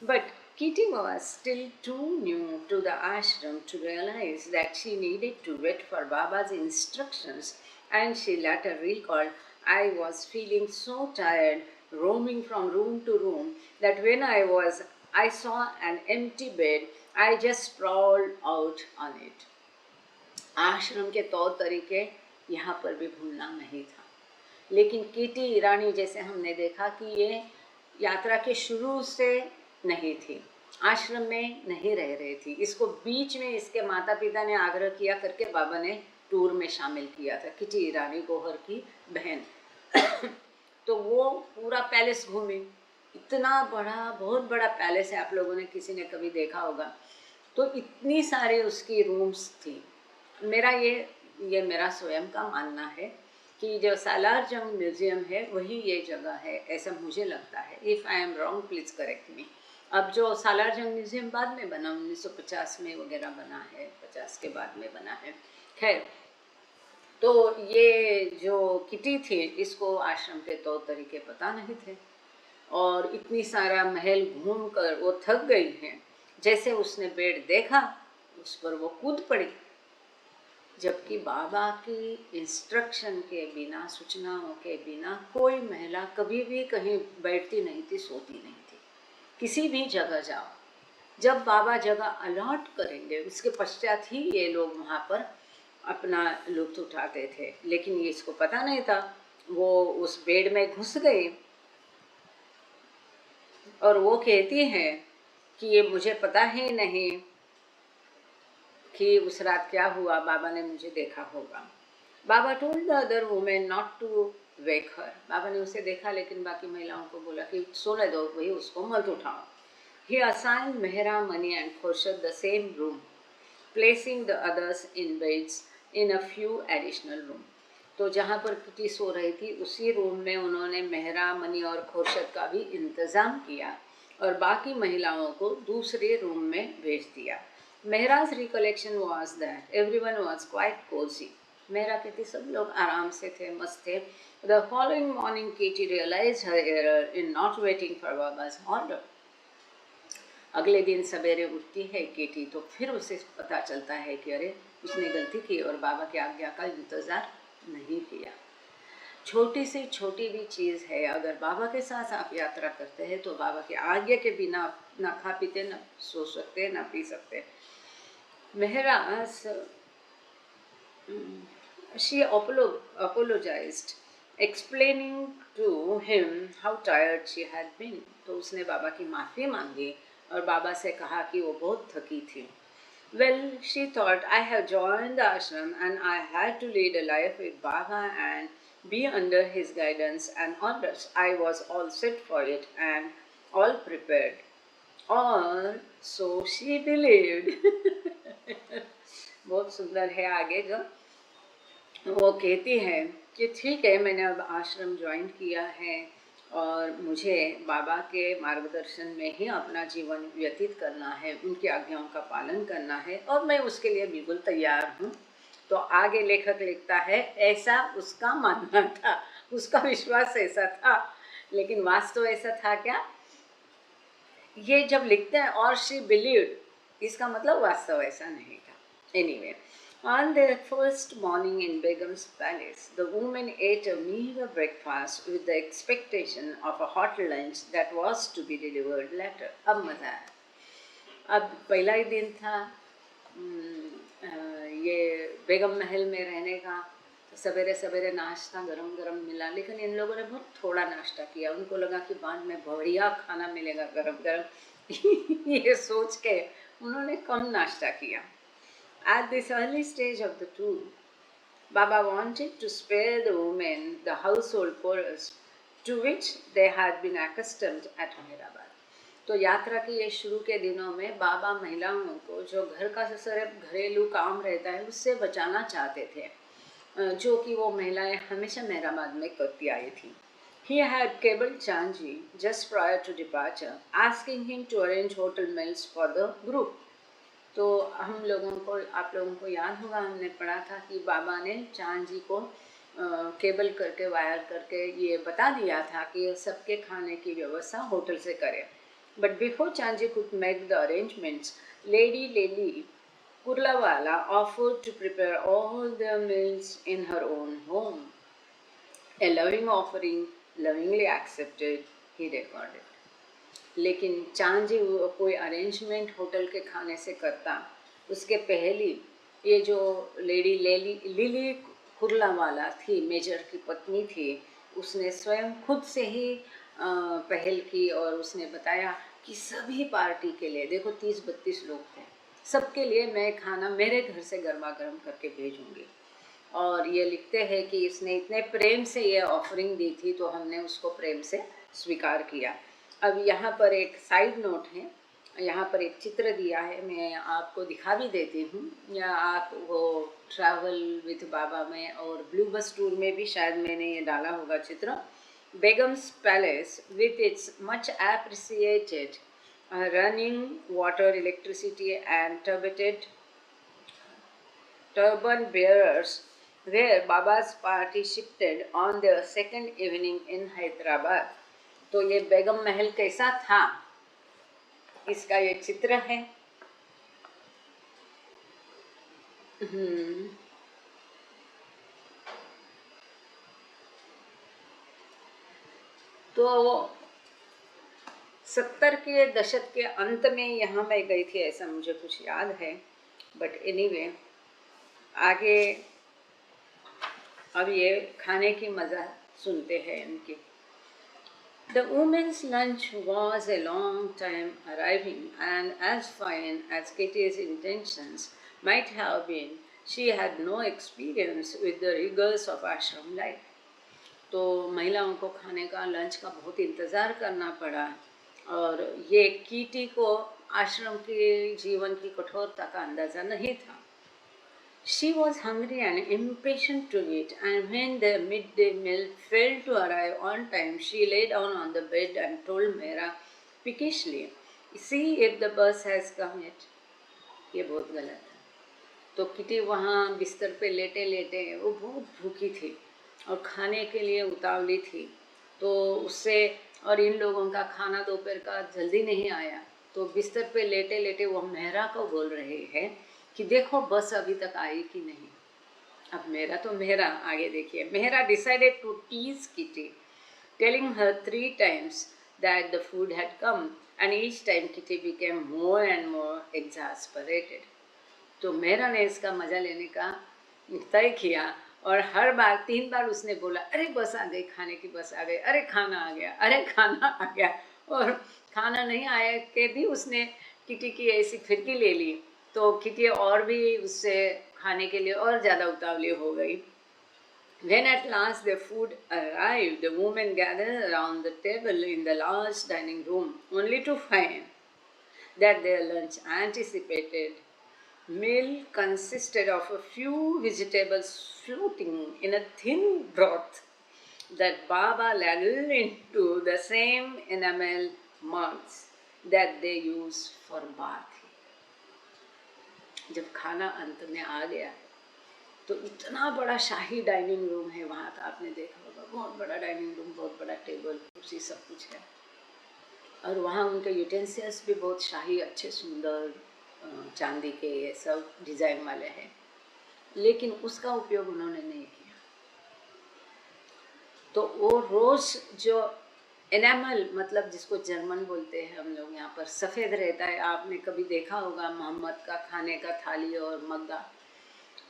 But Kitty was still too new to the ashram to realize that she needed to wait for Baba's instructions, and she later recalled, I was feeling so tired roaming from room to room that when I saw an empty bed, I just sprawled out on it. आश्रम के तौर तरीके यहाँ पर भी भूलना नहीं था, लेकिन कीटी ईरानी जैसे हमने देखा कि ये यात्रा के शुरू से नहीं थी, आश्रम में नहीं रह रही थी। इसको बीच में इसके माता पिता ने आग्रह किया करके बाबा ने टूर में शामिल किया था, कीटी ईरानी गोहर की बहन। तो वो पूरा पैलेस घूमी, इतना बड़ा, बहुत बड़ा पैलेस है, आप लोगों ने किसी ने कभी देखा होगा। तो इतनी सारी उसकी रूम्स थी। ये मेरा स्वयं का मानना है कि जो सालार जंग म्यूजियम है वही ये जगह है, ऐसा मुझे लगता है। If I am wrong please correct मी। अब जो सालार जंग म्यूजियम बाद में बना, 1950 में वगैरह बना है, 50 के बाद में बना है। खैर, तो ये जो किटी थी, इसको आश्रम के तौर तरीके पता नहीं थे, और इतनी सारा महल घूम कर वो थक गई है। जैसे उसने बेड देखा, उस पर वो कूद पड़ी, जबकि बाबा की इंस्ट्रक्शन के बिना, सूचनाओं के बिना कोई महिला कभी भी कहीं बैठती नहीं थी, सोती नहीं थी। किसी भी जगह जाओ, जब बाबा जगह अलॉट करेंगे उसके पश्चात ही ये लोग वहाँ पर अपना लुत्फ उठाते थे। लेकिन ये इसको पता नहीं था। वो उस बेड में घुस गई और वो कहती है कि ये मुझे पता ही नहीं कि उस रात क्या हुआ, बाबा ने मुझे देखा होगा। Baba told the other women not to wake her. Baba ने उसे देखा, लेकिन बाकी महिलाओं को बोला कि सोने दो भाई, उसको मत उठाओ। He assigned Mehra, Mani and Khurshid the same room, placing the others in beds in a few additional room. तो जहाँ पर किटी सो रही थी उसी रूम में उन्होंने मेहरा, मनी और खुर्शद का भी इंतज़ाम किया और बाकी महिलाओं को दूसरे रूम में भेज दिया। Mehera's recollection was that everyone was quite cozy. Mehera कहती सब लोग आराम से थे, मस्त थे। The following morning Kitty realise her error in not waiting for Baba's order. अगले दिन सवेरे उठती है केटी, तो फिर उसे पता चलता है कि अरे उसने गलती की और बाबा की आज्ञा का इंतज़ार नहीं किया। छोटी से छोटी भी चीज़ है, अगर बाबा के साथ आप यात्रा करते हैं तो बाबा की आज्ञा के बिना ना खा पीते, ना सो सकते, ना पी सकते। Mehra she apologized, explaining to him how tired she had been. तो उसने बाबा की माफ़ी मांगी और बाबा से कहा कि वो बहुत थकी थी। Well, she thought, I have joined the ashram and I had to lead a life with Baba and be under his guidance and orders. I was all set for it and all prepared. Or so she believed. बहुत सुंदर है आगे जो वो कहती है कि ठीक है, मैंने अब आश्रम ज्वाइन किया है और मुझे बाबा के मार्गदर्शन में ही अपना जीवन व्यतीत करना है, उनकी आज्ञाओं का पालन करना है और मैं उसके लिए बिल्कुल तैयार हूँ। तो आगे लेखक लिखता है, ऐसा उसका मानना था, उसका विश्वास ऐसा था, लेकिन वास्तव ऐसा था क्या? ये जब लिखते हैं और शी बिलीव्ड, इसका मतलब वास्तव ऐसा नहीं था। Anyway, on their first morning in Begum's palace, the women ate a meager breakfast with the expectation of a hot lunch that was to be delivered later. अब मज़ा आया। अब पहला ही दिन था ये बेगम महल में रहने का। सवेरे सवेरे नाश्ता गरम गरम मिला, लेकिन इन लोगों ने बहुत थोड़ा नाश्ता किया। उनको लगा कि बाद में बढ़िया खाना मिलेगा गरम गरम ये सोच के उन्होंने कम नाश्ता किया। At this early stage of the tour, Baba wanted to spare the women the household chores to which they had been accustomed at Ahmedabad. तो यात्रा के ये शुरू के दिनों में बाबा महिलाओं को जो घर का सिर्फ घरेलू काम रहता है उससे बचाना चाहते थे, जो कि वो महिलाएं हमेशा मेहराबाद में करती आई थी. He had cabled Chanji just prior to departure, asking him to arrange hotel meals for the group. तो हम लोगों को, आप लोगों को याद होगा, हमने पढ़ा था कि बाबा ने चांद जी को केबल करके, वायर करके ये बता दिया था कि सबके खाने की व्यवस्था होटल से करें. But before Chanji could make the arrangements, lady लेली Kurlawala offered to prepare all the meals in her own home. A loving offering, lovingly accepted, he recorded. लेकिन चांद जी कोई अरेंजमेंट होटल के खाने से करता उसके पहले ये जो लेडी लिली कुर्लावाला थी, मेजर की पत्नी थी, उसने स्वयं खुद से ही पहल की और उसने बताया कि सभी पार्टी के लिए, देखो 30-32 लोग थे, सबके लिए मैं खाना मेरे घर से गर्मा गर्म करके भेजूंगी. और ये लिखते हैं कि इसने इतने प्रेम से ये ऑफरिंग दी थी तो हमने उसको प्रेम से स्वीकार किया. अब यहाँ पर एक साइड नोट है, यहाँ पर एक चित्र दिया है, मैं आपको दिखा भी देती हूँ, या आप वो ट्रैवल विथ बाबा में और ब्लू बस टूर में भी शायद मैंने ये डाला होगा चित्र. Begums palace with its much appreciated running water, electricity and turban bearers, where Baba's party shifted on their second evening in Hyderabad. तो ये बेगम महल कैसा था, इसका ये चित्र है. तो 70 के दशक के अंत में यहाँ मैं गई थी, ऐसा मुझे कुछ याद है. बट एनीवे, आगे अब ये खाने की मज़ा सुनते हैं इनकी. The women's lunch was a long time arriving, and as fine as Kitty's intentions might have been, she had no experience with the rigors of ashram life. तो महिलाओं को खाने का, लंच का बहुत इंतज़ार करना पड़ा, और ये कीटी को आश्रम के जीवन की कठोरता का अंदाज़ा नहीं था. She was hungry and impatient to eat, and when the midday meal failed to arrive on time, she lay down on the bed and told Meera peakishly, "See if the bus has come yet." ये बहुत गलत है. तो kitty वहाँ बिस्तर पे लेटे लेटे, वो बहुत भूखी थी और खाने के लिए उतावली थी. तो उससे, और इन लोगों का खाना दोपहर का जल्दी नहीं आया, तो बिस्तर पे लेटे लेटे वो मेहरा को बोल रहे हैं कि देखो बस अभी तक आई कि नहीं. अब मेहरा आगे देखिए. Mehera decided to tease Kitty, telling her 3 times that the food had come, and each time Kitty became more and more exasperated. तो मेहरा ने इसका मजा लेने का तय किया, और हर बार 3 बार उसने बोला, अरे बस आ गई, खाने की बस आ गई, अरे खाना आ गया, अरे खाना आ गया. और खाना नहीं आया के भी उसने किटी की ऐसी फिरकी ले ली, तो किटी और भी उससे खाने के लिए और ज़्यादा उतावली हो गई. When at last the food arrived, the women gathered around the table in the large dining room, only to find that their lunch anticipated meal consisted of a few vegetables floating in a thin broth that Baba ladled into the same enamel mugs that they use for bath. जब खाना अंत में आ गया तो इतना बड़ा शाही dining room है वहाँ का, आपने देखा होगा, बहुत बड़ा डाइनिंग रूम, बहुत बड़ा टेबल कुर्सी सब कुछ है, और वहाँ उनके यूटेंसिल्स भी बहुत शाही, अच्छे सुंदर चांदी के ये सब डिज़ाइन वाले हैं, लेकिन उसका उपयोग उन्होंने नहीं किया. तो वो रोज़ जो एनामल, मतलब जिसको जर्मन बोलते हैं हम लोग यहाँ पर, सफ़ेद रहता है, आपने कभी देखा होगा मोहम्मद का खाने का थाली और मग्गा,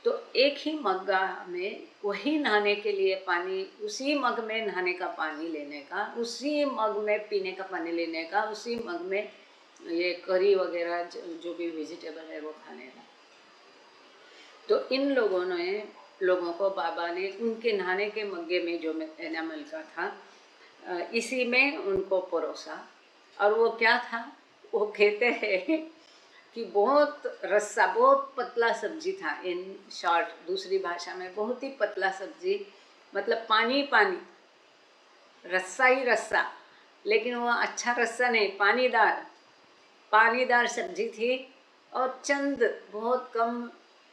तो एक ही मग्गा में वही नहाने के लिए पानी, उसी मग में नहाने का पानी लेने का, उसी मग में पीने का पानी लेने का, उसी मग में ये करी वगैरह जो भी वेजिटेबल है वो खाने का. तो इन लोगों को बाबा ने उनके नहाने के मग्गे में जो एनामल का था, इसी में उनको परोसा, और वो क्या था, वो कहते हैं कि बहुत रस्सा, बहुत पतला सब्जी था। इन शॉर्ट, दूसरी भाषा में बहुत ही पतला सब्जी, मतलब पानी पानी, रस्सा ही रस्सा, लेकिन वो अच्छा रस्सा नहीं, पानीदार, पानीदार सब्जी थी। और चंद बहुत कम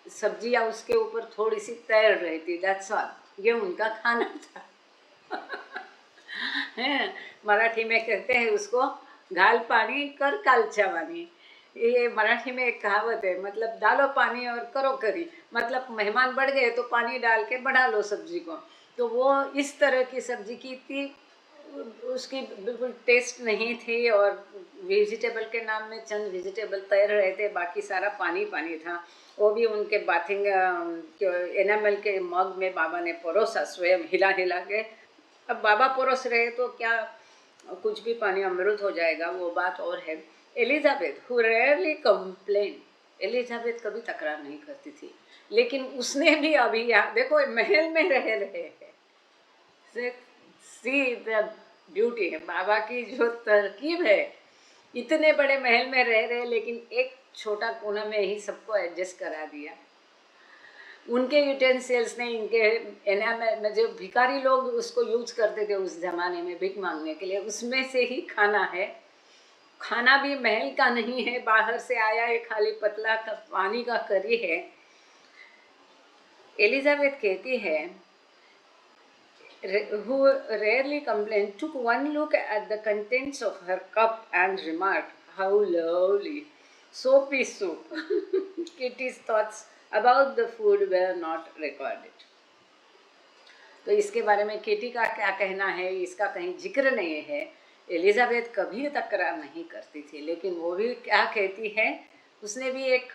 सब्जियां उसके ऊपर थोड़ी सी तैर रही थी, दैट्स ऑल। ये उनका खाना था। हैं, मराठी में कहते हैं उसको घाल पानी कर कालच्या वाणी। ये मराठी में एक कहावत है, मतलब डालो पानी और करो करी, मतलब मेहमान बढ़ गए तो पानी डाल के बढ़ा लो सब्जी को। तो वो इस तरह की सब्जी की थी, उसकी बिल्कुल टेस्ट नहीं थी। और वेजिटेबल के नाम में चंद वेजिटेबल तैर रहे थे, बाकी सारा पानी पानी था। वो भी उनके बाथिंग एनामल के मग में बाबा ने परोसा, स्वयं हिला हिला के। अब बाबा परोस रहे तो क्या कुछ भी पानी अमृत हो जाएगा, वो बात और है। Elizabeth who rarely complain, Elizabeth कभी तकरार नहीं करती थी, लेकिन उसने भी अभी यहाँ देखो महल में रह रहे हैं, सी द ब्यूटी है बाबा की जो तरकीब है। इतने बड़े महल में रह रहे लेकिन एक छोटा कोना में ही सबको एडजस्ट करा दिया। उनके यूटेंसिल्स ने, इनके एनामल में जो भिखारी लोग उसको यूज करते थे उस जमाने में भीख मांगने के लिए, उसमें से ही खाना है। खाना भी महल का नहीं है, बाहर से आया है, खाली पतला पानी का करी है। एलिजाबेथ कहती है, who rarely complained, took one look at the contents of her cup and remarked, "How lovely, soapy soup." Kitty's thoughts about the food were not recorded. तो इसके बारे में किटी का क्या कहना है, इसका कहीं जिक्र नहीं है। एलिजाबेथ कभी तकरार नहीं करती थी, लेकिन वो भी क्या कहती है, उसने भी एक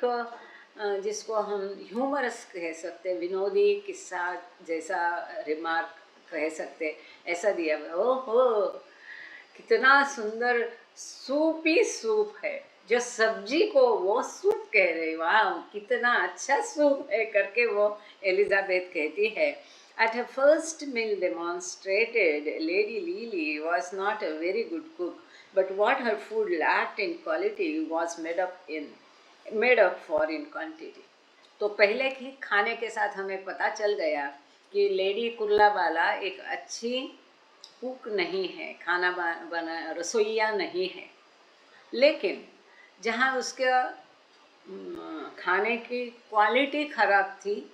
जिसको हम ह्यूमरस कह सकते, विनोदी किस्सा जैसा रिमार्क कह सकते, ऐसा दिया। ओहो कितना सुंदर सूपी सूप है, जो सब्जी को वो सूप कह रहे, वाह कितना अच्छा सूप है करके वो एलिजाबेथ कहती है। At her first meal demonstrated, Lady Lily was not a very good cook, but what her food lacked in quality was made up for in quantity. तो पहले की खाने के साथ हमें पता चल गया कि लेडी कुर्लावाला एक अच्छी कुक नहीं है, खाना बना रसोइया नहीं है, लेकिन जहाँ उसका खाने की क्वालिटी खराब थी,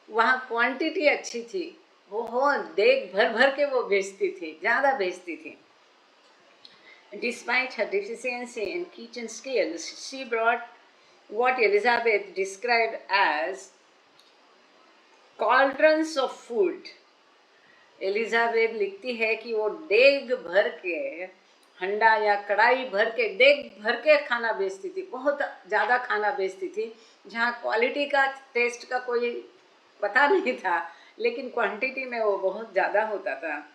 वहाँ क्वांटिटी अच्छी थी। वो देख भर भर के वो बेचती थी, ज़्यादा बेचती थी। Despite her deficiency in kitchen skills, she brought what Elizabeth described as cauldrons of food. Elizabeth लिखती है कि वो देग भर के, हंडा या कढ़ाई भर के, देग भर के खाना बेचती थी, बहुत ज़्यादा खाना बेचती थी, जहाँ क्वालिटी का, टेस्ट का कोई पता नहीं था, लेकिन क्वांटिटी में वो बहुत ज़्यादा होता था।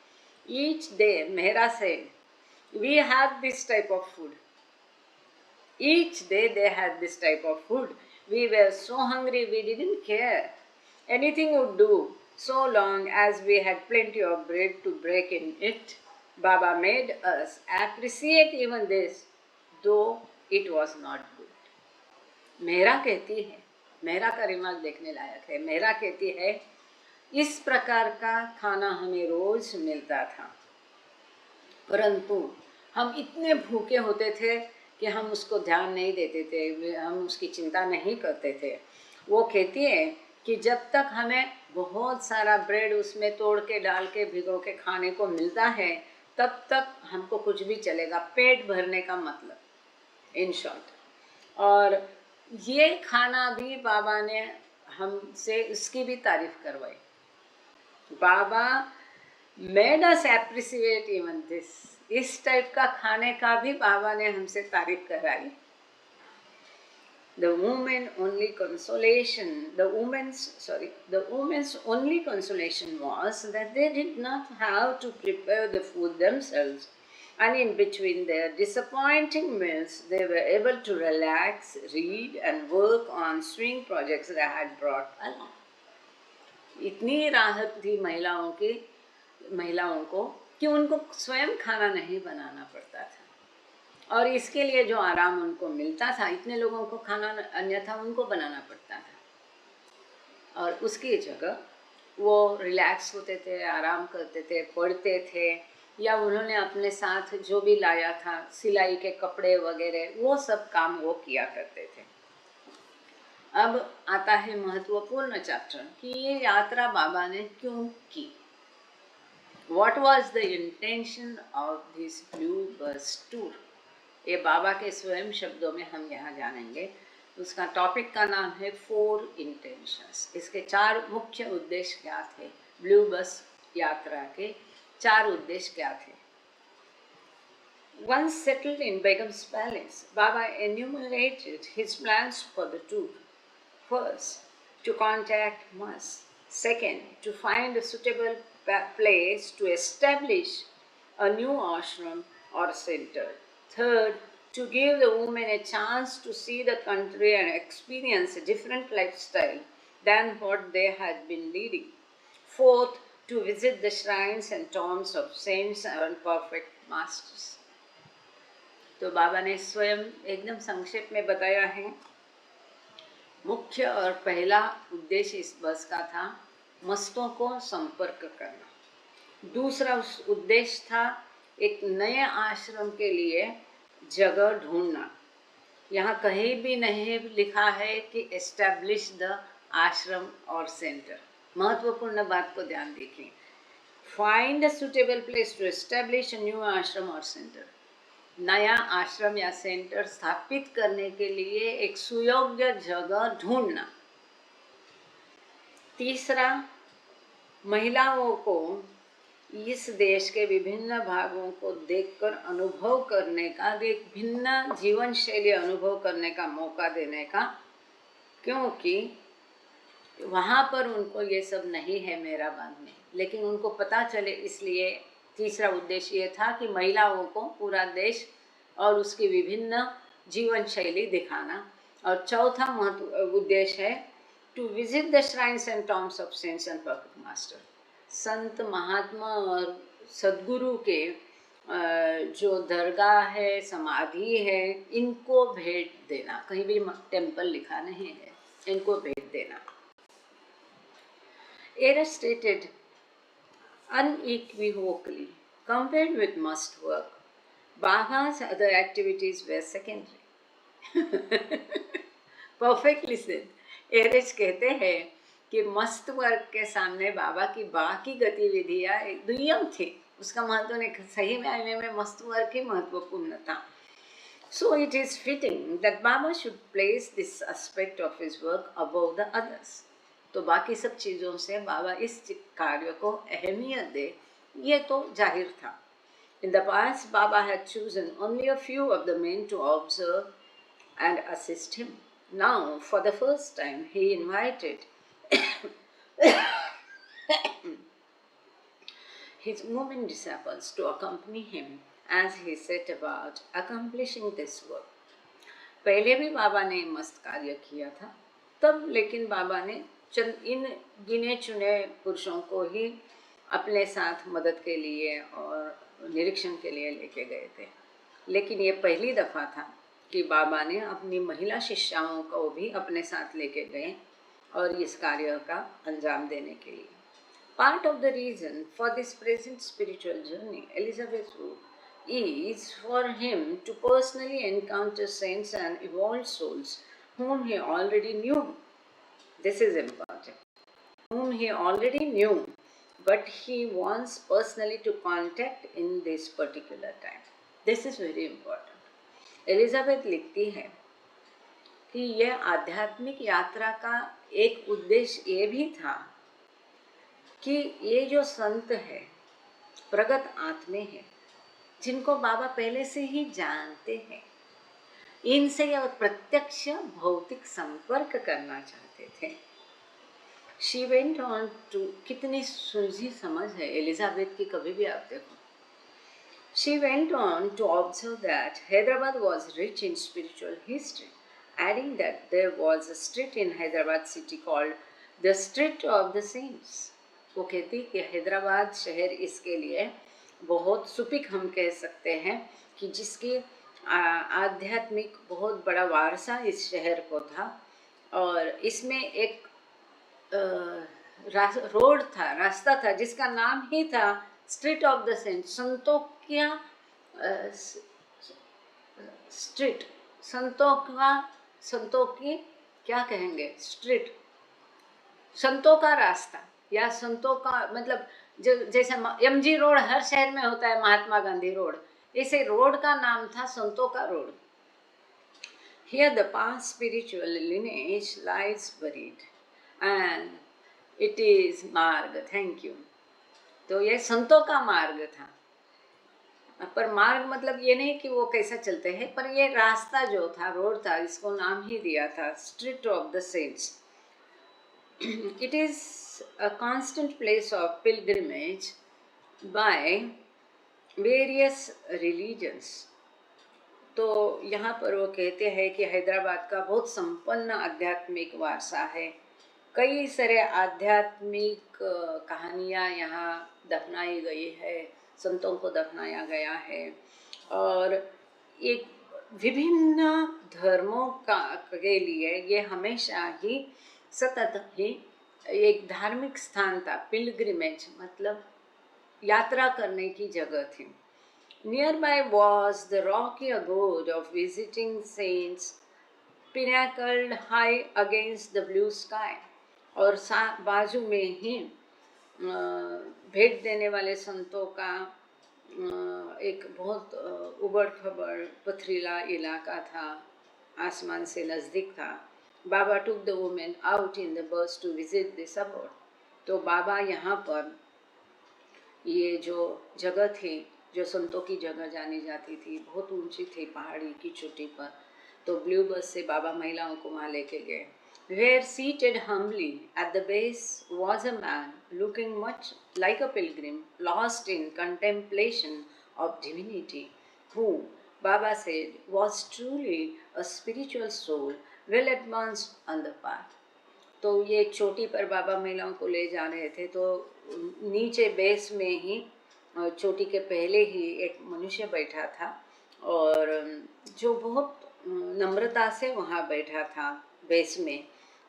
ईच डे मेहरा से, we have this type of food, each day they had this type of food, we were so hungry we didn't care, anything would do so long as we had plenty of bread to break in it. Baba made us appreciate even this, though it was not good. Mehra कहती है, मेहरा का remark देखने लायक है। मेहरा कहती है, इस प्रकार का खाना हमें रोज मिलता था, परंतु हम इतने भूखे होते थे कि हम उसको ध्यान नहीं देते थे, हम उसकी चिंता नहीं करते थे। वो कहती है कि जब तक हमें बहुत सारा ब्रेड उसमें तोड़ के डाल के भिगो के खाने को मिलता है, तब तक हमको कुछ भी चलेगा, पेट भरने का मतलब, इन शॉर्ट। और ये खाना भी बाबा ने हमसे उसकी भी तारीफ करवाई। Baba made us appreciate even this, इस टाइप का खाने का भी बाबा ने हमसे तारीफ कराई। The woman's only consolation was that they did not have to prepare the food themselves, and in between their disappointing meals, they were able to relax, read, and work on swing projects they had brought along. इतनी राहत थी महिलाओं को कि उनको स्वयं खाना नहीं बनाना पड़ता था। और इसके लिए जो आराम उनको मिलता था, इतने लोगों को खाना अन्यथा उनको बनाना पड़ता था, और उसकी जगह वो रिलैक्स होते थे, आराम करते थे, पढ़ते थे, या उन्होंने अपने साथ जो भी लाया था, सिलाई के कपड़े वगैरह, वो सब काम वो किया करते थे। अब आता है महत्वपूर्ण चैप्टर कि ये यात्रा बाबा ने क्यों की। What was the intention of this blue bus tour? ये बाबा के स्वयं शब्दों में हम यहाँ जानेंगे। उसका टॉपिक का नाम है 4 इंटेंशंस। इसके 4 मुख्य उद्देश्य क्या थे? ब्लू बस यात्रा के 4 उद्देश्य क्या थे? Once settled in Begum's palace, Baba enumerated his plans for the tour. First, to contact Mas. Second, to find a suitable place to establish a new ashram or center. Third, to give the women a chance to see the country and experience a different lifestyle than what they had been leading. Fourth, to visit the shrines and tombs of saints and perfect masters. तो बाबा ने स्वयं एकदम संक्षेप में बताया है। मुख्य और पहला उद्देश्य इस बस का था मस्तों को संपर्क करना। दूसरा उद्देश्य था एक नए आश्रम के लिए जगह ढूंढना। यहाँ कहीं भी नहीं लिखा है कि एस्टैब्लिश द आश्रम और सेंटर। महत्वपूर्ण बात को ध्यान देखिए। Find a suitable place to establish a new ashram और सेंटर। नया आश्रम या सेंटर स्थापित करने के लिए एक सुयोग्य जगह ढूंढना। तीसरा, महिलाओं को इस देश के विभिन्न भागों को देखकर अनुभव करने का, एक भिन्न जीवन शैली अनुभव करने का मौका देने का, क्योंकि वहाँ पर उनको ये सब नहीं है मेहराबाद में, लेकिन उनको पता चले, इसलिए तीसरा उद्देश्य ये था कि महिलाओं को पूरा देश और उसकी विभिन्न जीवन शैली दिखाना। और चौथा उद्देश्य है to visit the shrines and tombs of saints and perfect master. संत महात्मा और सद्गुरु के जो दरगाह है, समाधि है, इनको भेंट देना। कहीं भी टेम्पल लिखा नहीं है, इनको भेंट देना। Eros stated unequivocally, compared with must work, Baba's other activities were secondary. Perfectly said. Eris कहते हैं कि मस्त वर्क के सामने बाबा की बाकी गतिविधियां दुय्यम थी। उसका महत्व नहीं, सही मायने में मस्त वर्क ही महत्वपूर्ण था। So it is fitting that Baba should place this aspect of his work above the others. तो बाकी सब चीज़ों से बाबा इस कार्य को अहमियत दे, ये तो जाहिर था। In the past, Baba had chosen only a few of the men to observe and assist him. Now, for the first time, he invited his women disciples to accompany him as he set about accomplishing this work. पहले भी बाबा ने मस्त कार्य किया था, तब लेकिन बाबा ने इन गिने चुने पुरुषों को ही अपने साथ मदद के लिए और निरीक्षण के लिए लेके गए थे। लेकिन ये पहली दफ़ा था कि बाबा ने अपनी महिला शिष्याओं को भी अपने साथ लेके गए और इस कार्य का अंजाम देने के लिए। Part of the reason for this present spiritual journey, Elizabeth wrote, is for him to personally encounter saints and evolved souls whom he already knew. This is important. Whom he already knew, but he wants personally to contact in this particular time. This is very important. Elizabeth लिखती है कि यह आध्यात्मिक यात्रा का एक उद्देश्य ये भी था कि ये जो संत है, प्रगत आत्मे हैं, जिनको बाबा पहले से ही जानते हैं, इनसे यह प्रत्यक्ष भौतिक संपर्क करना चाहते थे। She went on to, कितनी सुलझी समझ है एलिजाबेथ की, कभी भी आप देखो। She went on to observe that Hyderabad was rich in spiritual history, adding that there was a street in Hyderabad city called the Street of the Saints. वो कहती कि हैदराबाद शहर इसके लिए बहुत सुपिक हम कह सकते हैं कि जिसकी आध्यात्मिक बहुत बड़ा वारसा इस शहर को था। और इसमें एक रोड था, रास्ता था, जिसका नाम ही था street of the saint, street, संतों की क्या कहेंगे, स्ट्रीट, संतों का रास्ता, या संतों का मतलब जैसे MG रोड हर शहर में होता है, महात्मा गांधी रोड, इसे रोड का नाम था संतों का road. Here the past spiritual lineage lies buried and it is मार्ग। Thank you. तो ये संतों का मार्ग था, पर मार्ग मतलब ये नहीं कि वो कैसा चलते हैं, पर ये रास्ता जो था, रोड था, इसको नाम ही दिया था street of the saints. It is a constant place of pilgrimage by various religions। तो यहाँ पर वो कहते हैं कि हैदराबाद का बहुत संपन्न आध्यात्मिक वारसा है। कई सारे आध्यात्मिक कहानियाँ यहाँ दफनाई गई है, संतों को दफनाया गया है, और एक विभिन्न धर्मों के लिए ये हमेशा ही सतत ही एक धार्मिक स्थान था। पिलग्रिमेज मतलब यात्रा करने की जगह थी। Nearby was the rocky abode of visiting saints, pinnacled high against the blue sky। और बाजू में ही भेंट देने वाले संतों का एक बहुत उबड़ खबड़ पथरीला इलाका था, आसमान से नज़दीक था। बाबा took the women out in the bus to visit this abode। तो बाबा यहाँ पर ये जो जगह थी, जो संतों की जगह जानी जाती थी, बहुत ऊंची थी पहाड़ी की चोटी पर, तो ब्लू बस से बाबा महिलाओं को वहाँ लेके गए। Where seated humbly at the base was a man looking much like a pilgrim, lost in contemplation of divinity, who, Baba said, was truly a spiritual soul, well advanced on the path। तो ये चोटी पर बाबा महिलाओं को ले जा रहे थे, तो नीचे बेस में ही चोटी के पहले ही एक मनुष्य बैठा था, और जो बहुत नम्रता से वहाँ बैठा था बेस में,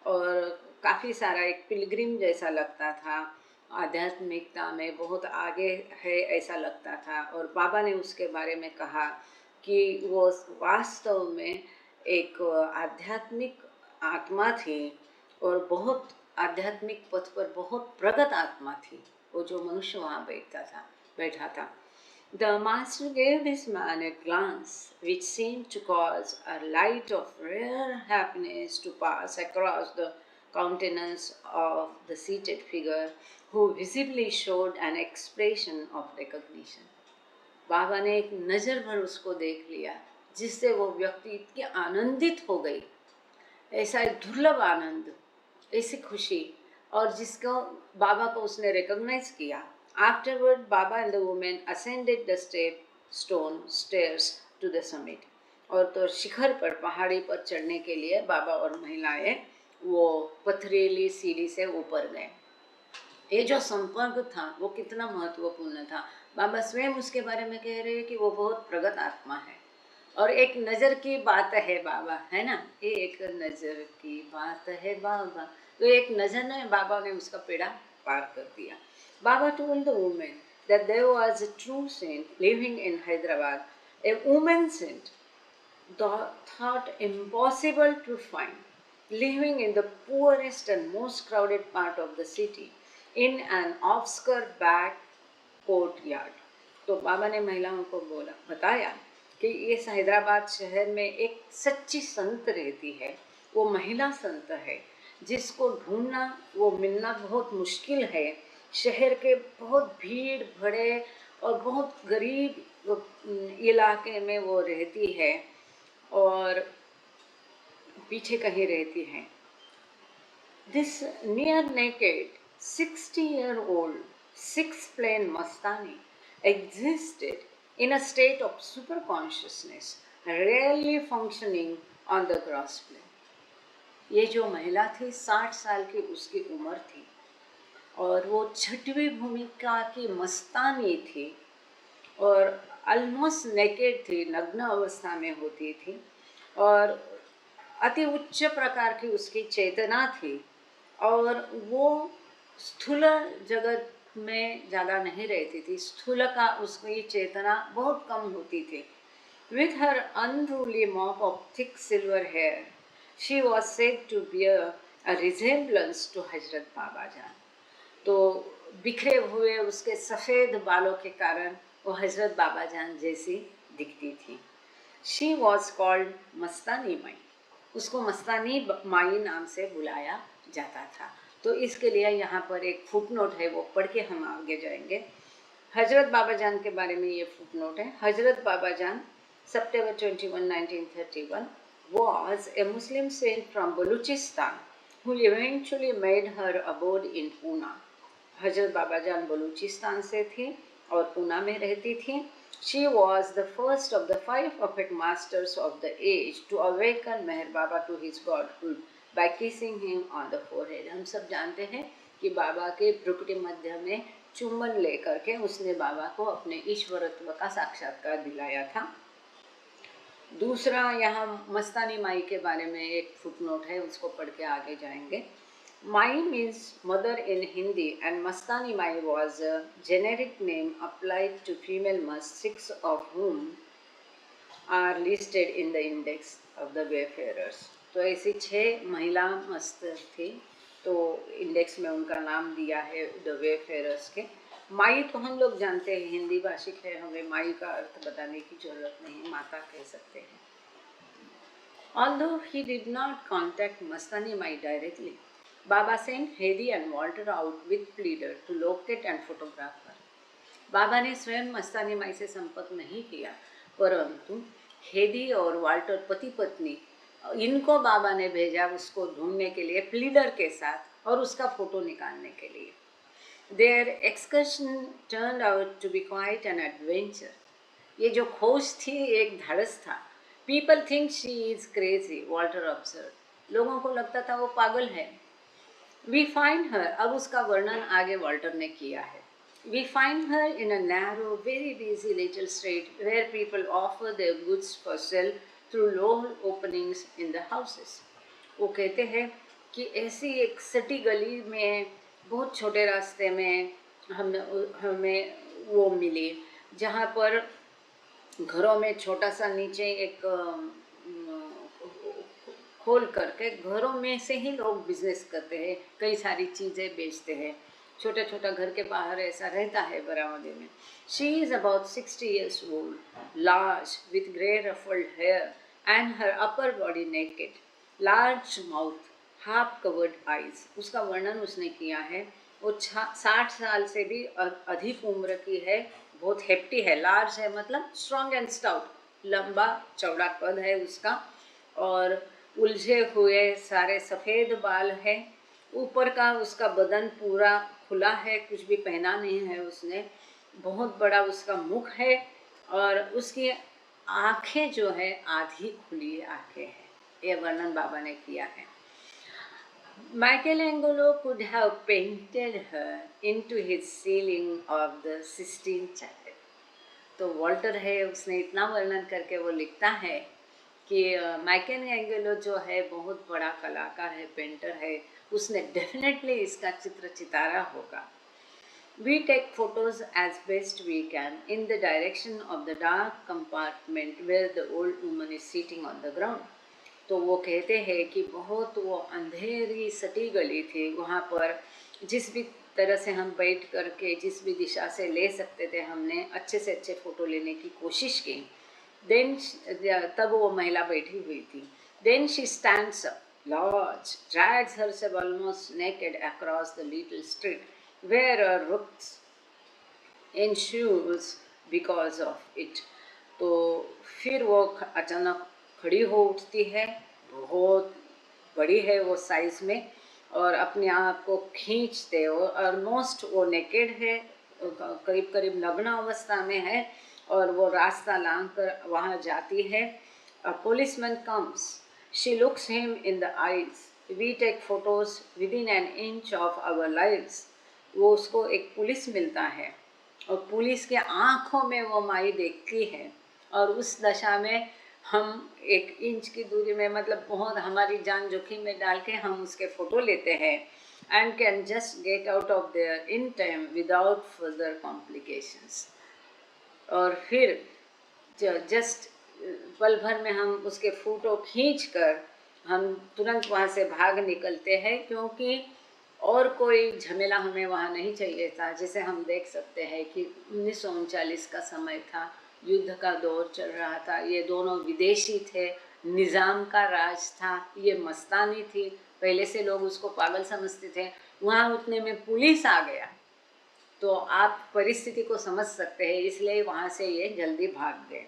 और काफ़ी सारा एक पिलग्रिम जैसा लगता था, आध्यात्मिकता में बहुत आगे है ऐसा लगता था। और बाबा ने उसके बारे में कहा कि वो वास्तव में एक आध्यात्मिक आत्मा थी, और बहुत आध्यात्मिक पथ पर बहुत प्रगत आत्मा थी वो जो मनुष्य वहाँ बैठा था। The master gave this man a glance which seemed to cause a light of rare happiness to pass across the countenance of the seated figure, who visibly showed an expression of recognition। बाबा ने एक नज़र भर उसको देख लिया, जिससे वो व्यक्ति इतनी आनंदित हो गई, ऐसा एक दुर्लभ आनंद, ऐसी खुशी, और जिसको बाबा को उसने रिकॉग्नाइज किया। Afterward, Baba and the woman ascended the stone stairs to the summit। और तो शिखर पर, पहाड़ी पर चढ़ने के लिए बाबा और महिलाएं वो पथरीली सीढ़ी से ऊपर गए। ये जो संपर्क था वो कितना महत्वपूर्ण था। बाबा स्वयं उसके बारे में कह रहे हैं कि वो बहुत प्रगत आत्मा है, और एक नज़र की बात है बाबा, है ना, एक नज़र की बात है बाबा, तो एक नज़र में बाबा ने उसका पेड़ा पार कर दिया। Baba told the woman that there was a true saint living in Hyderabad, a woman saint thought impossible to find, living in the poorest and most crowded part of the city, in an obscure back courtyard। तो बाबा ने महिलाओं को बताया कि इस हैदराबाद शहर में एक सच्ची संत रहती है, वो महिला संत है, जिसको ढूंढना, वो मिलना बहुत मुश्किल है। शहर के बहुत भीड़ भरे और बहुत गरीब इलाके में वो रहती है, और पीछे कहीं रहती है। This near naked 60-year-old six-plane Mastani existed in a state of super consciousness, rarely functioning on the gross plane। ये जो महिला थी 60 साल की उसकी उम्र थी, और वो छठवीं भूमिका की मस्तानी थी, और ऑलमोस्ट नेकेड थी, नग्न अवस्था में होती थी और अति उच्च प्रकार की उसकी चेतना थी और वो स्थूल जगत में ज़्यादा नहीं रहती थी, स्थूल का उसकी चेतना बहुत कम होती थी। With her unruly mop of thick silver hair, she was said to bear a resemblance to हजरत बाबा जान। तो बिखरे हुए उसके सफ़ेद बालों के कारण वो हजरत बाबा जान जैसी दिखती थी। She was called मस्तानी माई, उसको मस्तानी माई नाम से बुलाया जाता था। तो इसके लिए यहाँ पर एक फुटनोट है, वो पढ़ के हम आगे जाएंगे। हजरत बाबा जान के बारे में ये फुटनोट है। हजरत बाबा जान September 21, 1931 was a Muslim saint from Baluchistan who eventually made her abode in Pune. हजरत बाबा जान बलूचिस्तान से थी और पूना में रहती थी। She was the first of the 5 puppet masters of the age to awaken Meher Baba to his godhood by kissing him on the forehead. हम सब जानते हैं कि बाबा के भ्रुकुटी मध्य में चुम्बन लेकर के उसने बाबा को अपने ईश्वरत्व का साक्षात्कार दिलाया था। दूसरा यहाँ मस्तानी माई के बारे में एक फुटनोट है, उसको पढ़ के आगे जाएंगे। Mai means mother in Hindi and Mastani Mai was a generic name applied to female mast, 6 of whom are listed in the index of the wayfarers। तो ऐसी 6 महिला मस्त थी, तो इंडेक्स में उनका नाम दिया है द वेफेयरर्स के। माई तो हम लोग जानते हैं, हिंदी भाषिक है, हमें माई का अर्थ बताने की जरूरत नहीं, माता कह सकते हैं। Although he did not contact Mastani Mai directly, Baba sent Hedi and Walter out with pleader to locate and photograph her। बाबा ने स्वयं मस्तानी माई से संपर्क नहीं किया, परंतु हेदी और वाल्टर पति पत्नी इनको बाबा ने भेजा उसको ढूंढने के लिए प्लीडर के साथ और उसका फोटो निकालने के लिए। Their excursion turned out to be quite an adventure। ये जो खोज थी एक धाड़स था। People think she is crazy, Walter observed। लोगों को लगता था वो पागल है। We find her, अब उसका वर्णन आगे वाल्टर ने किया है। We find her in a narrow, very busy little street where people offer their goods for sale through low openings in the houses। वो कहते हैं कि ऐसी एक सटी गली में बहुत छोटे रास्ते में हमें वो मिली, जहाँ पर घरों में छोटा सा नीचे एक खोल करके घरों में से ही लोग बिजनेस करते हैं, कई सारी चीज़ें बेचते हैं। छोटा छोटा घर के बाहर ऐसा रहता है बरामदे में। She is about 60 years old, large with grey ruffled hair and her upper body naked, large mouth, half covered eyes. उसका वर्णन उसने किया है। वो 60 साल से भी अधिक उम्र की है, बहुत हेप्टी है। लार्ज है मतलब स्ट्रॉन्ग एंड स्टाउट, लंबा चौड़ा कद है उसका, और उलझे हुए सारे सफ़ेद बाल हैं। ऊपर का उसका बदन पूरा खुला है, कुछ भी पहना नहीं है उसने। बहुत बड़ा उसका मुख है और उसकी आँखें जो है आधी खुली आँखें हैं। ये वर्णन बाबा ने किया है। Michelangelo could have painted her into his ceiling of the Sistine Chapel। तो वॉल्टर है, उसने इतना वर्णन करके वो लिखता है कि माइकेलएंजेलो जो है बहुत बड़ा कलाकार है, पेंटर है, उसने डेफिनेटली इसका चित्र चितारा होगा। We take photos as best we can in the direction of the dark compartment where the old woman is sitting on the ground। तो वो कहते हैं कि बहुत वो अंधेरी सटी गली थी, वहाँ पर जिस भी तरह से हम बैठ करके जिस भी दिशा से ले सकते थे, हमने अच्छे से अच्छे फ़ोटो लेने की कोशिश की। Then तब वो महिला बैठी हुई थी। Then she stands up, large, drags herself almost naked across the little street where a rooks ensues because of it। तो फिर वो अचानक खड़ी हो उठती है, बहुत बड़ी है वो साइज में, और अपने आप को खींचते हो। ऑलमोस्ट वो नेकेड है, करीब करीब नग्न अवस्था में है, और वो रास्ता लांग कर वहाँ जाती है। A policeman comes, she looks him in the eyes, we take photos within an inch of our lives. वो उसको एक पुलिस मिलता है, और पुलिस के आँखों में वो माई देखती है, और उस दशा में हम 1 इंच की दूरी में, मतलब बहुत हमारी जान जोखिम में डाल के हम उसके फ़ोटो लेते हैं and can just get out of there in time without further complications. और फिर जस्ट पल भर में हम उसके फ़ोटो खींच कर हम तुरंत वहाँ से भाग निकलते हैं, क्योंकि और कोई झमेला हमें वहाँ नहीं चाहिए था। जैसे हम देख सकते हैं कि 1939 का समय था, युद्ध का दौर चल रहा था, ये दोनों विदेशी थे, निज़ाम का राज था, ये मस्तानी थी, पहले से लोग उसको पागल समझते थे, वहाँ उतने में पुलिस आ गया, तो आप परिस्थिति को समझ सकते हैं, इसलिए वहाँ से ये जल्दी भाग गए।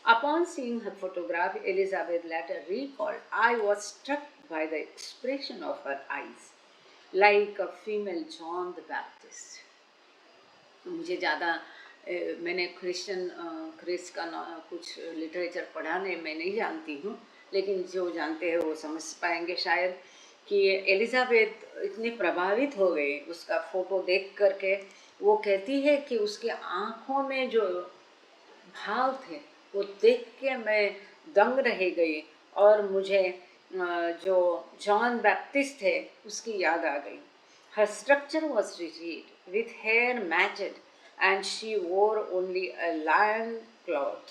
Upon seeing her photograph, Elizabeth later recalled, I was struck by the expression of her eyes, like a female John the Baptist. मुझे ज़्यादा मैंने क्रिस का कुछ लिटरेचर पढ़ा नहीं, मैं नहीं जानती हूँ, लेकिन जो जानते हैं वो समझ पाएंगे शायद, कि एलिज़ाबेथ इतनी प्रभावित हो गई उसका फ़ोटो देख करके। वो कहती है कि उसके आँखों में जो भाव थे वो देख के मैं दंग रह गई, और मुझे जो जॉन बैप्टिस्ट थे उसकी याद आ गई। Her structure was rigid, with hair matted, and she wore only a lion cloth.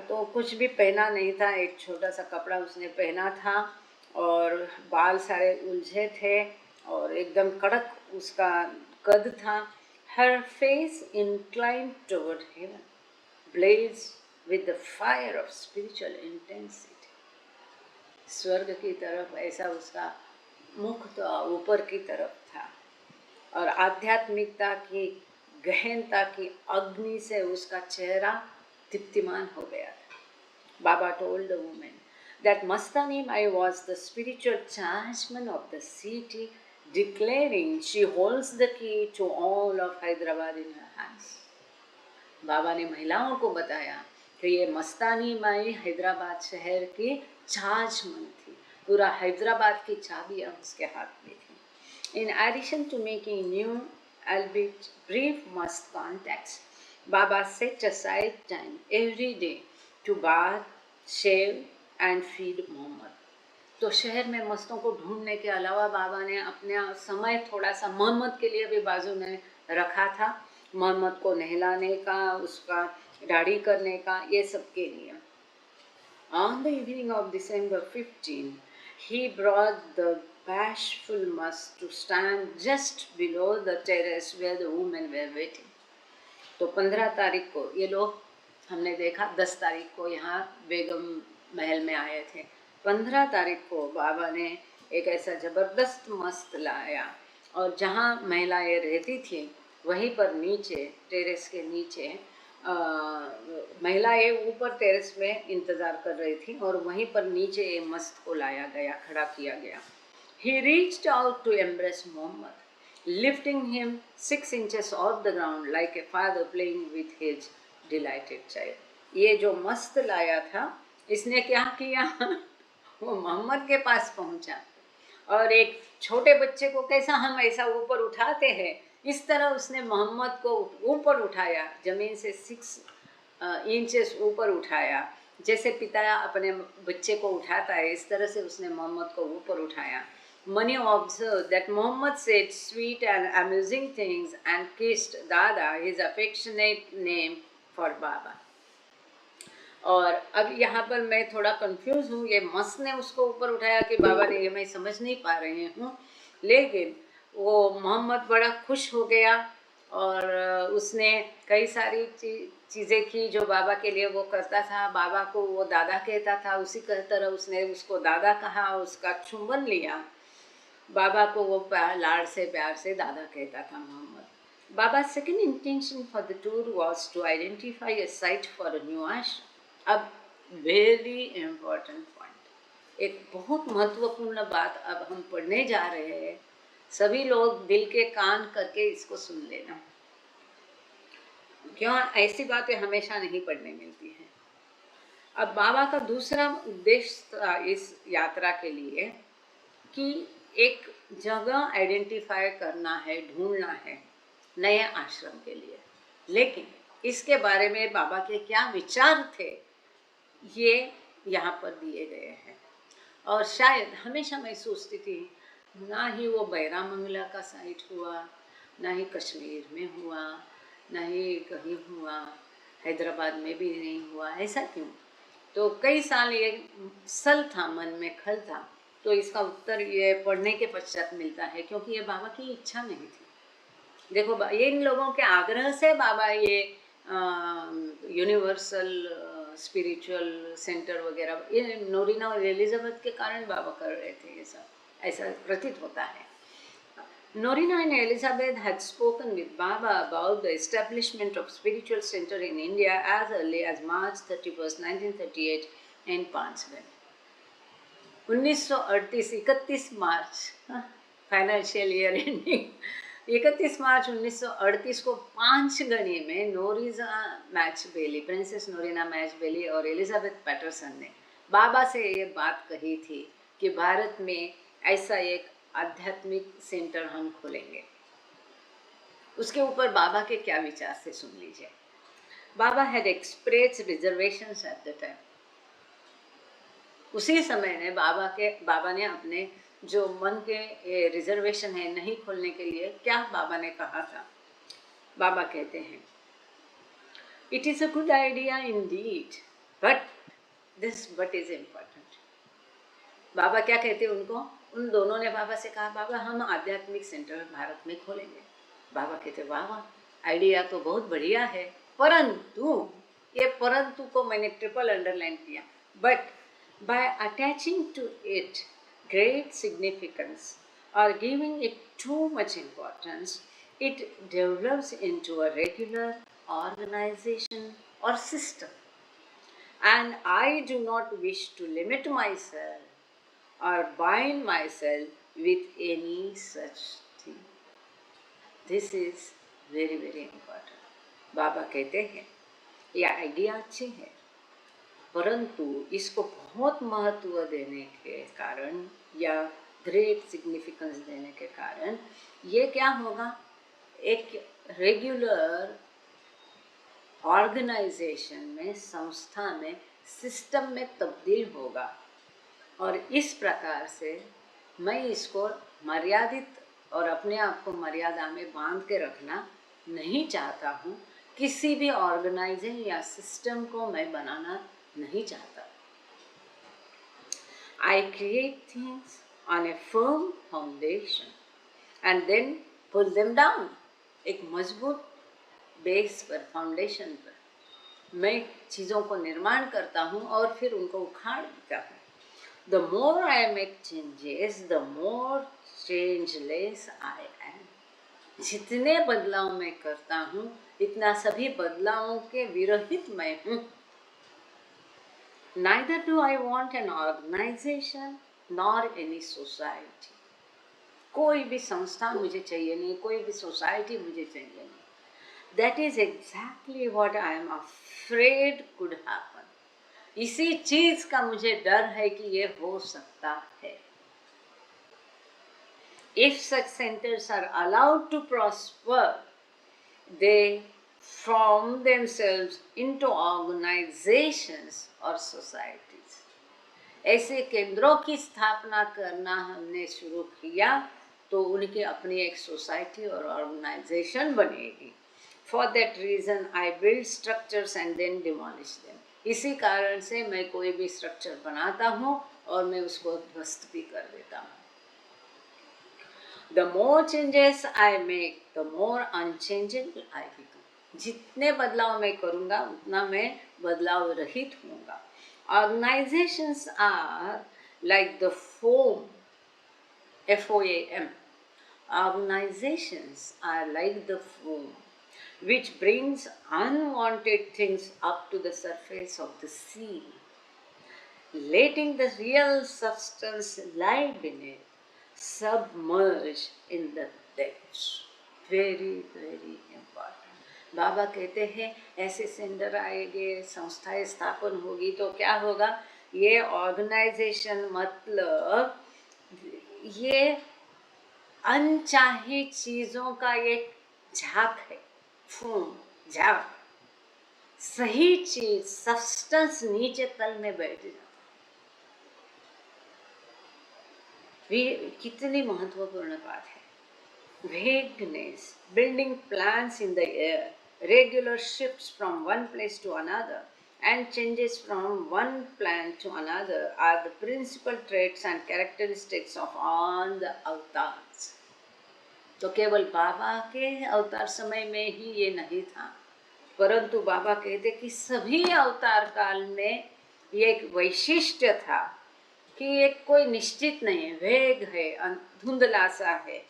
तो कुछ भी पहना नहीं था, एक छोटा सा कपड़ा उसने पहना था, और बाल सारे उलझे थे, और एकदम कड़क उसका कद था। Her face inclined toward heaven, blaze with the fire of spiritual intensity. स्वर्ग की तरफ ऐसा उसका मुख तो ऊपर की तरफ था, और आध्यात्मिकता की गहनता की अग्नि से उसका चेहरा दीप्तिमान हो गया था। Baba told the woman that Mastani Mai was the spiritual chargeman of the city, declaring she holds the key to all of Hyderabad in her hands. बाबा ने महिलाओं को बताया कि ये मस्तानी माई हैदराबाद शहर की चार्जमन थी, पूरा हैदराबाद की चाबियाँ उसके हाथ में थी। In addition to making new, albeit brief, must contacts, Baba set aside time every day to bath, shave and feed Mohammed. तो शहर में मस्तों को ढूंढने के अलावा बाबा ने अपना समय थोड़ा सा मोहम्मद के लिए भी बाजू में रखा था, मोहम्मद को नहलाने का, उसका दाढ़ी करने का, ये सब के लिए। On the evening of December 15, he brought the bashful must to stand just below the terrace where the women were waiting. तो 15 तारीख को ये लोग हमने देखा, 10 तारीख को यहाँ बेगम महल में आए थे। 15 तारीख को बाबा ने एक ऐसा ज़बरदस्त मस्त लाया, और जहाँ महिलाएं रहती थी वहीं पर नीचे, टेरेस के नीचे, महिलाएं ऊपर टेरेस में इंतज़ार कर रही थी, और वहीं पर नीचे ये मस्त को लाया गया, खड़ा किया गया। He reached out to embrace Muhammad, lifting him 6 inches off the ground like a father playing with his delighted child. ये जो मस्त लाया था, इसने क्या किया वो मोहम्मद के पास पहुंचा, और एक छोटे बच्चे को कैसा हम ऐसा ऊपर उठाते हैं, इस तरह उसने मोहम्मद को ऊपर उठाया, ज़मीन से 6 इंचेस ऊपर उठाया, जैसे पिता अपने बच्चे को उठाता है, इस तरह से उसने मोहम्मद को ऊपर उठाया। Many observed that Muhammad said sweet and amusing things and kissed Dada, his affectionate name for Baba. और अब यहाँ पर मैं थोड़ा कंफ्यूज हूँ, ये मस्त ने उसको ऊपर उठाया कि बाबा ने, ये मैं समझ नहीं पा रही हूँ, लेकिन वो मोहम्मद बड़ा खुश हो गया, और उसने कई सारी चीज़ें की जो बाबा के लिए वो करता था। बाबा को वो दादा कहता था, उसी तरह उसने उसको दादा कहा, उसका चुंबन लिया। बाबा को वो लाड़ से प्यार से दादा कहता था Mohammad. Baba's second intention for the tour was to identify a site for a new ashram. अब वेरी इम्पोर्टेंट पॉइंट, एक बहुत महत्वपूर्ण बात अब हम पढ़ने जा रहे हैं, सभी लोग दिल के कान करके इसको सुन लेना। क्यों ऐसी बातें हमेशा नहीं पढ़ने मिलती हैं। अब बाबा का दूसरा उद्देश्य था इस यात्रा के लिए कि एक जगह आइडेंटिफाई करना है, ढूंढना है नए आश्रम के लिए। लेकिन इसके बारे में बाबा के क्या विचार थे ये यहाँ पर दिए गए हैं। और शायद हमेशा मैं सोचती थी, ना ही वो बैरामंगला का साइट हुआ, ना ही कश्मीर में हुआ, ना ही कहीं हुआ, हैदराबाद में भी नहीं हुआ, ऐसा क्यों? तो कई साल ये सल था, मन में खल था। तो इसका उत्तर ये पढ़ने के पश्चात मिलता है, क्योंकि ये बाबा की इच्छा नहीं थी। देखो ये इन लोगों के आग्रह से बाबा ये यूनिवर्सल स्पिरिचुअल सेंटर वगैरह ये नोरिना और एलिजाबेथ के कारण बाबा कर रहे थे ये सब, ऐसा प्रतीत होता है। Norina and Elizabeth had spoken with Baba about the establishment of spiritual center in India as early as March 31st, 1938 in Panchgani. 1938 31 March financial year ending 31 मार्च 1938 को पांचगनी में नोरिना मैच बेली, प्रिंसेस नोरिना मैच बेली और एलिजाबेथ पैटरसन ने बाबा से ये बात कही थी कि भारत में ऐसा एक आध्यात्मिक सेंटर हम खोलेंगे। उसके ऊपर बाबा के क्या विचार से सुन लीजिए। Baba had express reservations at the time. उसी समय ने बाबा ने अपने जो मन के रिजर्वेशन है नहीं खोलने के लिए क्या बाबा ने कहा था। बाबा कहते हैं, it is a good idea indeed but this but is important. Baba क्या कहते हैं उनको, उन दोनों ने बाबा से कहा, बाबा हम आध्यात्मिक सेंटर भारत में खोलेंगे। बाबा कहते, वाह वाह आइडिया तो बहुत बढ़िया है, परंतु ये परंतु को मैंने ट्रिपल अंडरलाइन किया, but by attaching to it great significance और giving it too much importance it develops into a regular organization or system, and I do not wish to limit myself or bind myself with any such thing. This is very very important. बाबा कहते हैं ये idea अच्छी है, परंतु इसको बहुत महत्व देने के कारण या ग्रेट सिग्निफिकेंस देने के कारण ये क्या होगा, एक रेगुलर ऑर्गेनाइजेशन में, संस्था में, सिस्टम में तब्दील होगा। और इस प्रकार से मैं इसको मर्यादित और अपने आप को मर्यादा में बांध के रखना नहीं चाहता हूँ। किसी भी ऑर्गेनाइजिंग या सिस्टम को मैं बनाना नहीं चाहता। I create things on a firm foundation and then pull them down. एक मजबूत बेस पर, फाउंडेशन पर मैं चीज़ों को निर्माण करता हूँ और फिर उनको उखाड़ देता हूँ। The more I make changes, the more changeless I am. जितने बदलाव मैं करता हूँ इतना सभी बदलावों के विरहित मैं हूँ। Neither do I want an organization nor any society. कोई भी संस्था मुझे चाहिए नहीं, कोई भी सोसाइटी मुझे चाहिए नहीं। That is exactly what I am afraid could happen. इसी चीज का मुझे डर है कि ये हो सकता है। If such centers are allowed to prosper, they form themselves into organizations or societies. ऐसे केंद्रों की स्थापना करना हमने शुरू किया तो उनकी अपनी एक सोसाइटी और ऑर्गेनाइजेशन बनेगी। For that reason I build structures and then demolish them. इसी कारण से मैं कोई भी स्ट्रक्चर बनाता हूँ और मैं उसको ध्वस्त भी कर देता हूँ। The more changes I make, the more unchangeable I become. जितने बदलाव मैं करूँगा उतना मैं बदलाव रहित होऊंगा। Organizations are like the foam, F-O-A-M. Organizations are like the foam which brings unwanted things up to the surface of the sea, letting the real substance lie beneath, submerged in the depths. Very, very important. बाबा कहते हैं ऐसे centre आएंगे, संस्थाएं स्थापन होगी तो क्या होगा, ये ऑर्गेनाइजेशन मतलब ये अनचाही चीज़ों का एक झाग है, फूम, जाओ, सही चीज सब्सटेंस नीचे तल में बैठ जाओ। कितनी महत्वपूर्ण बात है। Vagueness, building plans in the air, regular shifts from one place to another, and changes from one plan to another are the principal traits and characteristics of all the avatars. तो केवल बाबा के अवतार समय में ही ये नहीं था, परंतु बाबा कहते कि सभी अवतार काल में ये एक वैशिष्ट्य था कि एक कोई निश्चित नहीं है, वेग है, धुंधला सा है,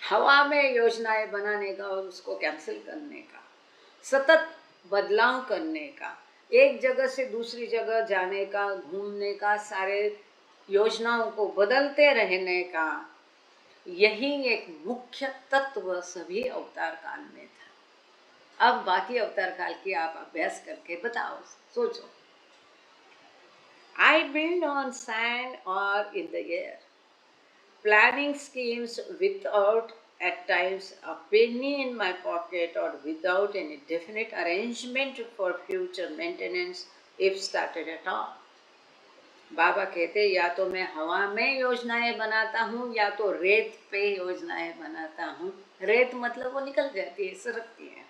हवा में योजनाएं बनाने का और उसको कैंसिल करने का, सतत बदलाव करने का, एक जगह से दूसरी जगह जाने का, घूमने का, सारे योजनाओं को बदलते रहने का, यही एक मुख्य तत्व सभी अवतार काल में था। अब बाकी अवतार काल की आप अभ्यास करके बताओ, सोचो। I build on sand or in the air, planning schemes without at times a penny in my pocket or without any definite arrangement for future maintenance if started at all. बाबा कहते या तो मैं हवा में योजनाएं बनाता हूँ या तो रेत पे योजनाएं बनाता हूँ। रेत मतलब वो निकल जाती है, सरकती है।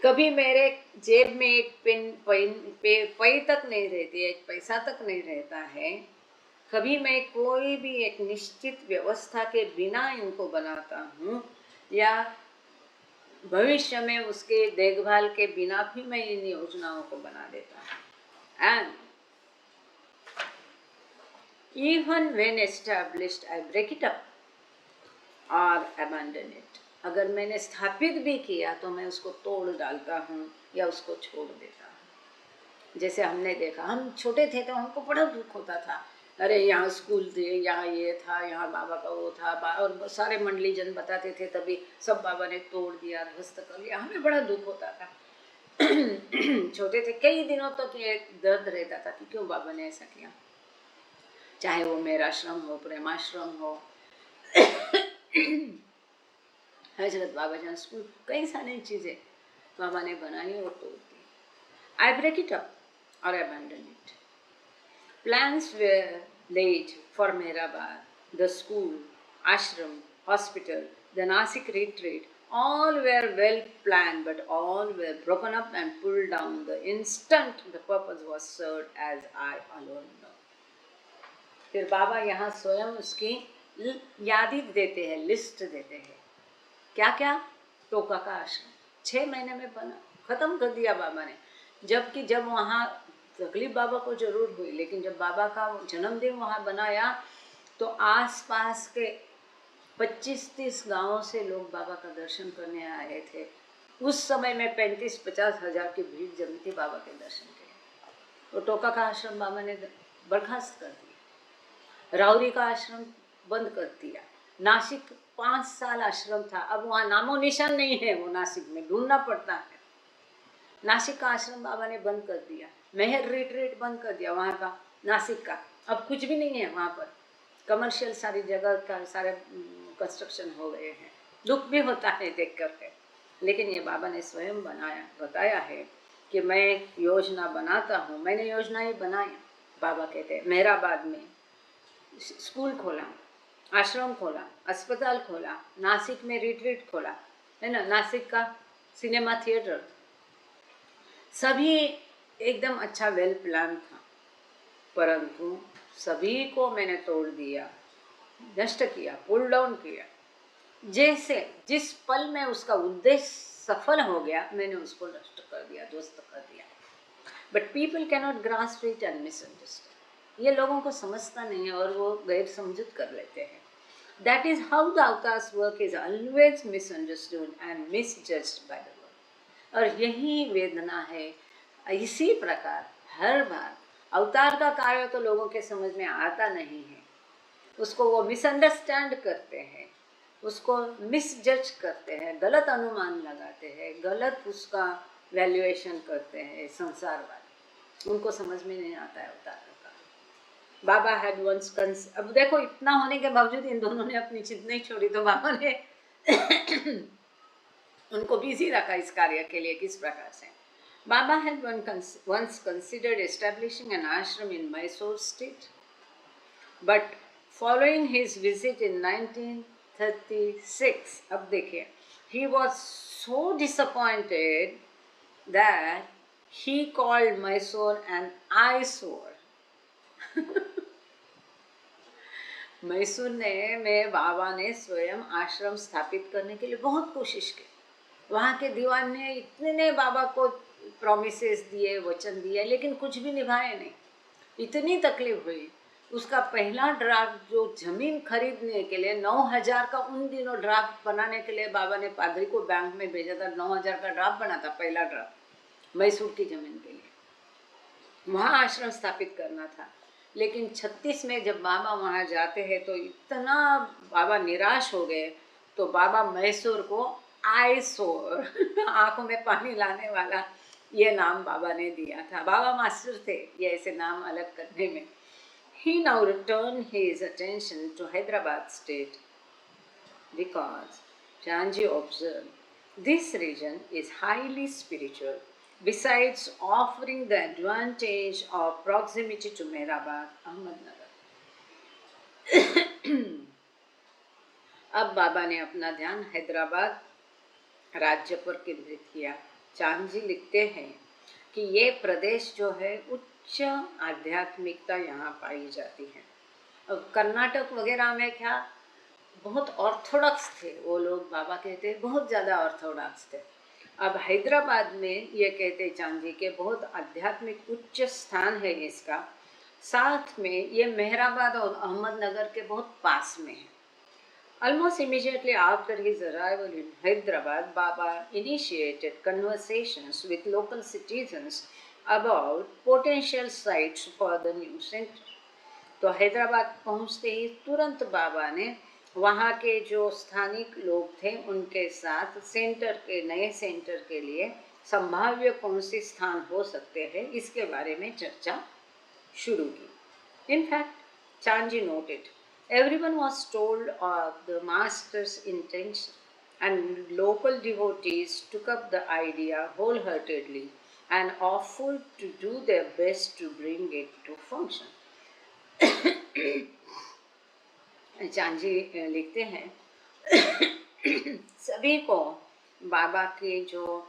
कभी मेरे जेब में एक पई तक नहीं रहती है, एक पैसा तक नहीं रहता है। कभी मैं कोई भी एक निश्चित व्यवस्था के बिना इनको बनाता हूँ या भविष्य में उसके देखभाल के बिना भी मैं इन योजनाओं को बना देता हूँ। And even when established, I break it up or abandon it. अगर मैंने स्थापित भी किया तो मैं उसको तोड़ डालता हूँ या उसको छोड़ देता हूँ। जैसे हमने देखा, हम छोटे थे तो हमको बड़ा दुख होता था, अरे यहाँ स्कूल थे, यहाँ ये था, यहाँ बाबा का वो था, और सारे मंडली जन बताते थे, तभी सब बाबा ने तोड़ दिया, ध्वस्त कर लिया। हमें बड़ा दुख होता था। छोटे थे, कई दिनों तक ये दर्द रहता था कि क्यों बाबा ने ऐसा किया। चाहे वो मेराश्रम हो, प्रेमाश्रम हो, हजरत बाबा जान स्कूल, कई सारी चीज़ें बाबा ने बनाई और तोड़ दी। I break it up or abandon it. Plans were laid for Mehrabad, the school, ashram, hospital, the Nasik retreat. All were well planned, but all were broken up and pulled down the instant the purpose was served, as I alone know. फिर बाबा यहाँ स्वयं उसकी यादी देते हैं, list देते हैं। क्या क्या? टोका का आश्रम 6 महीने में बना, खत्म कर दिया बाबा ने। जबकि जब वहाँ तकलीफ बाबा को जरूर हुई, लेकिन जब बाबा का जन्मदिन वहाँ बनाया तो आसपास के 25-30 गांवों से लोग बाबा का दर्शन करने आए थे। उस समय में 35-50 हज़ार की भीड़ जमी थी बाबा के दर्शन के लिए। तो टोका का आश्रम बाबा ने बर्खास्त कर दिया, राउरी का आश्रम बंद कर दिया। नासिक 5 साल आश्रम था, अब वहाँ नामो निशान नहीं है, वो नासिक में ढूंढना पड़ता है। नासिक का आश्रम बाबा ने बंद कर दिया, मेहर रिट्रीट बंद कर दिया वहाँ का, नासिक का अब कुछ भी नहीं है वहाँ पर। कमर्शियल सारी जगह का सारे कंस्ट्रक्शन हो गए हैं। दुख भी होता है देख कर के, लेकिन ये बाबा ने स्वयं बताया है कि मैं योजना बनाता हूँ। मैंने योजनाएं बनाई। बाबा कहते हैं मेहराबाद में स्कूल खोला, आश्रम खोला, अस्पताल खोला, नासिक में रिट्रीट खोला, है ना, नासिक का सिनेमा थिएटर, सभी एकदम अच्छा वेल प्लान था, परंतु सभी को मैंने तोड़ दिया, नष्ट किया, पुल डाउन किया। जैसे जिस पल में उसका उद्देश्य सफल हो गया, मैंने उसको नष्ट कर दिया, ध्वस्त कर दिया। But people cannot grasp it and misunderstand. ये लोगों को समझता नहीं है और वो गैर समझुत कर लेते हैं। That is how the avatar's work is always misunderstood and misjudged by the world. और यही वेदना है। इसी प्रकार हर बार अवतार का कार्य तो लोगों के समझ में आता नहीं है, उसको वो मिसअंडरस्टैंड करते हैं, उसको मिसजज करते हैं, गलत अनुमान लगाते हैं, गलत उसका वैल्यूएशन करते हैं। संसार वाले, उनको समझ में नहीं आता है अवतार का। बाबा हैड वंस अब देखो, इतना होने के बावजूद इन दोनों ने अपनी जिद नहीं छोड़ी, तो बाबा ने उनको बिजी रखा इस कार्य के लिए। किस प्रकार से Baba had once considered establishing an ashram in Mysore state, but following his visit in 1936, अब देखिए, he was so disappointed that he called Mysore an eyesore. Mysore में बाबा ने स्वयं आश्रम स्थापित करने के लिए बहुत कोशिश की। वहाँ के दीवान ने इतने बाबा को प्रॉमिसेस दिए, वचन दिए, लेकिन कुछ भी निभाए नहीं। इतनी तकलीफ हुई। उसका पहला ड्राफ्ट जो जमीन खरीदने के लिए 9,000 का, उन दिनों ड्राफ्ट बनाने के लिए बाबा ने पादरी को बैंक में भेजा था। 9,000 का ड्राफ्ट बना था, पहला ड्राफ्ट मैसूर की जमीन के लिए। वहाँ आश्रम स्थापित करना था। लेकिन 36 में जब बाबा वहाँ जाते हैं तो इतना बाबा निराश हो गए। तो बाबा मैसूर को आईसोर आंखों में पानी लाने वाला ये नाम बाबा ने दिया था। बाबा मास्टर थे ये ऐसे नाम अलग करने में। He now returned his attention to Hyderabad state because Janji observed this region is highly spiritual. Besides offering the advantage of proximity to Mehrabad, Ahmednagar. अब बाबा ने अपना ध्यान हैदराबाद राज्य पर केंद्रित किया। चांद जी लिखते हैं कि ये प्रदेश जो है उच्च आध्यात्मिकता यहाँ पाई जाती है। अब कर्नाटक वगैरह में क्या बहुत ऑर्थोडॉक्स थे वो लोग, बाबा कहते बहुत ज़्यादा ऑर्थोडॉक्स थे। अब हैदराबाद में ये कहते चांद जी के बहुत आध्यात्मिक उच्च स्थान है इसका। साथ में ये मेहराबाद और अहमदनगर के बहुत पास में है। Almost immediately after his arrival in Hyderabad, Baba initiated conversations with local citizens about potential sites for the new center. तो हैदराबाद पहुंचते ही तुरंत बाबा ने वहाँ के जो स्थानिक लोग थे उनके साथ नए सेंटर के लिए संभाव्य कौन से स्थान हो सकते हैं इसके बारे में चर्चा शुरू की। In fact, Chanji noted, everyone was told of the master's intention, and local devotees took up the idea wholeheartedly and offered to do their best to bring it to function. चांजी लिखते हैं सभी को बाबा के जो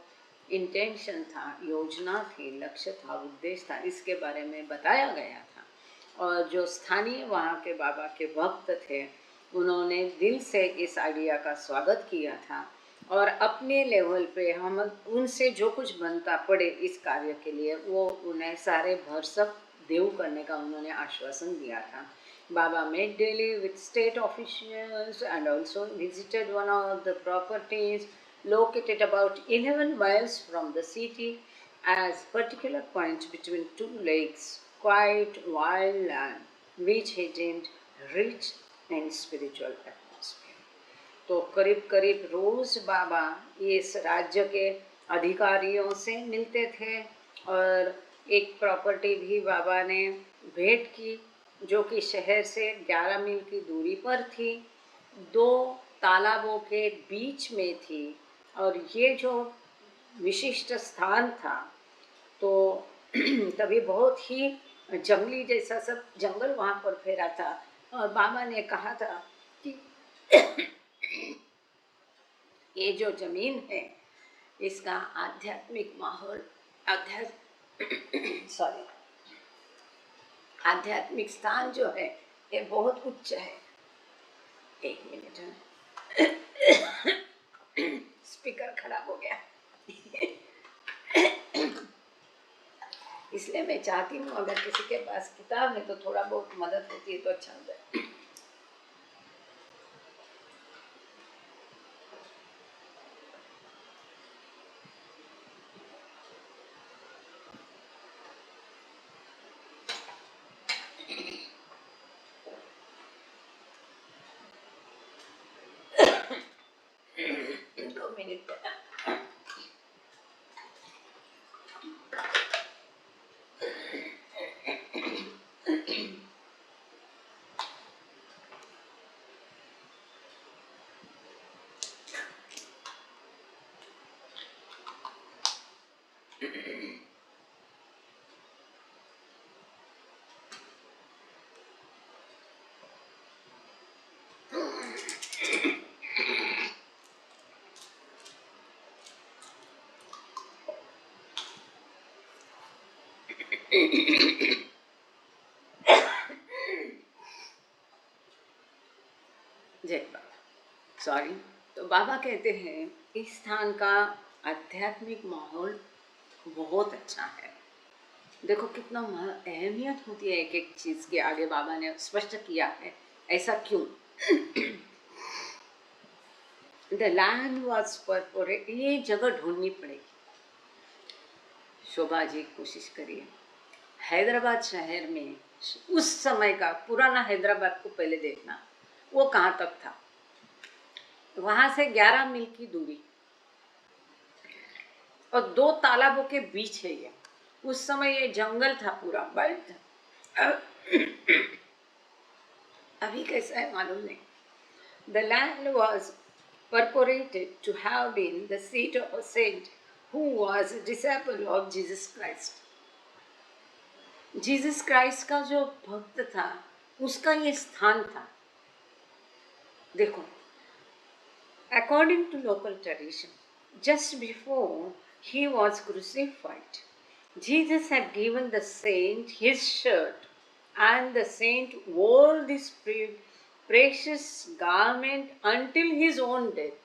इंटेंशन था, योजना थी, लक्ष्य था, उद्देश्य था, इसके बारे में बताया गया था। और जो स्थानीय वहाँ के बाबा के भक्त थे उन्होंने दिल से इस आइडिया का स्वागत किया था और अपने लेवल पे हम उनसे जो कुछ बनता पड़े इस कार्य के लिए वो उन्हें सारे भरसक देव करने का उन्होंने आश्वासन दिया था। Baba met daily with state officials and also visited one of the properties located about 11 miles from the city as particular points between two lakes, quite wild land, which he deemed rich and spiritual atmosphere. तो करीब करीब रोज बाबा इस राज्य के अधिकारियों से मिलते थे और एक प्रॉपर्टी भी बाबा ने भेंट की जो कि शहर से 11 मील की दूरी पर थी, 2 तालाबों के बीच में थी और ये जो विशिष्ट स्थान था तो तभी बहुत ही जंगली जैसा सब जंगल वहाँ पर फैला था और बाबा ने कहा था कि ये जो जमीन है इसका आध्यात्मिक माहौल आध्यात्मिक स्थान जो है ये बहुत उच्च है। एक मिनट स्पीकर खराब हो गया इसलिए मैं चाहती हूँ अगर किसी के पास किताब है तो थोड़ा बहुत मदद होती है तो अच्छा होता है। जय बाबा। सॉरी। तो बाबा कहते हैं इस स्थान का आध्यात्मिक माहौल बहुत अच्छा है। देखो कितना अहमियत होती है एक एक चीज के आगे, बाबा ने स्पष्ट किया है। ऐसा क्यों? The land was perforate. ये जगह ढूंढनी पड़ेगी। शोभा जी कोशिश करिए, हैदराबाद शहर में उस समय का पुराना हैदराबाद को पहले देखना, वो कहाँ तक था। वहां से 11 मील की दूरी और 2 तालाबों के बीच है ये। उस समय ये जंगल था, पूरा बल्द था। अभी कैसा है मालूम नहीं। The land was purported to have been the seat of a saint who was a disciple of Jesus Christ. Jesus Christ का जो भक्त था उसका ये स्थान था। देखो, according to local tradition, just before he was crucified, Jesus had given the saint his shirt, and the saint wore this precious garment until his own death,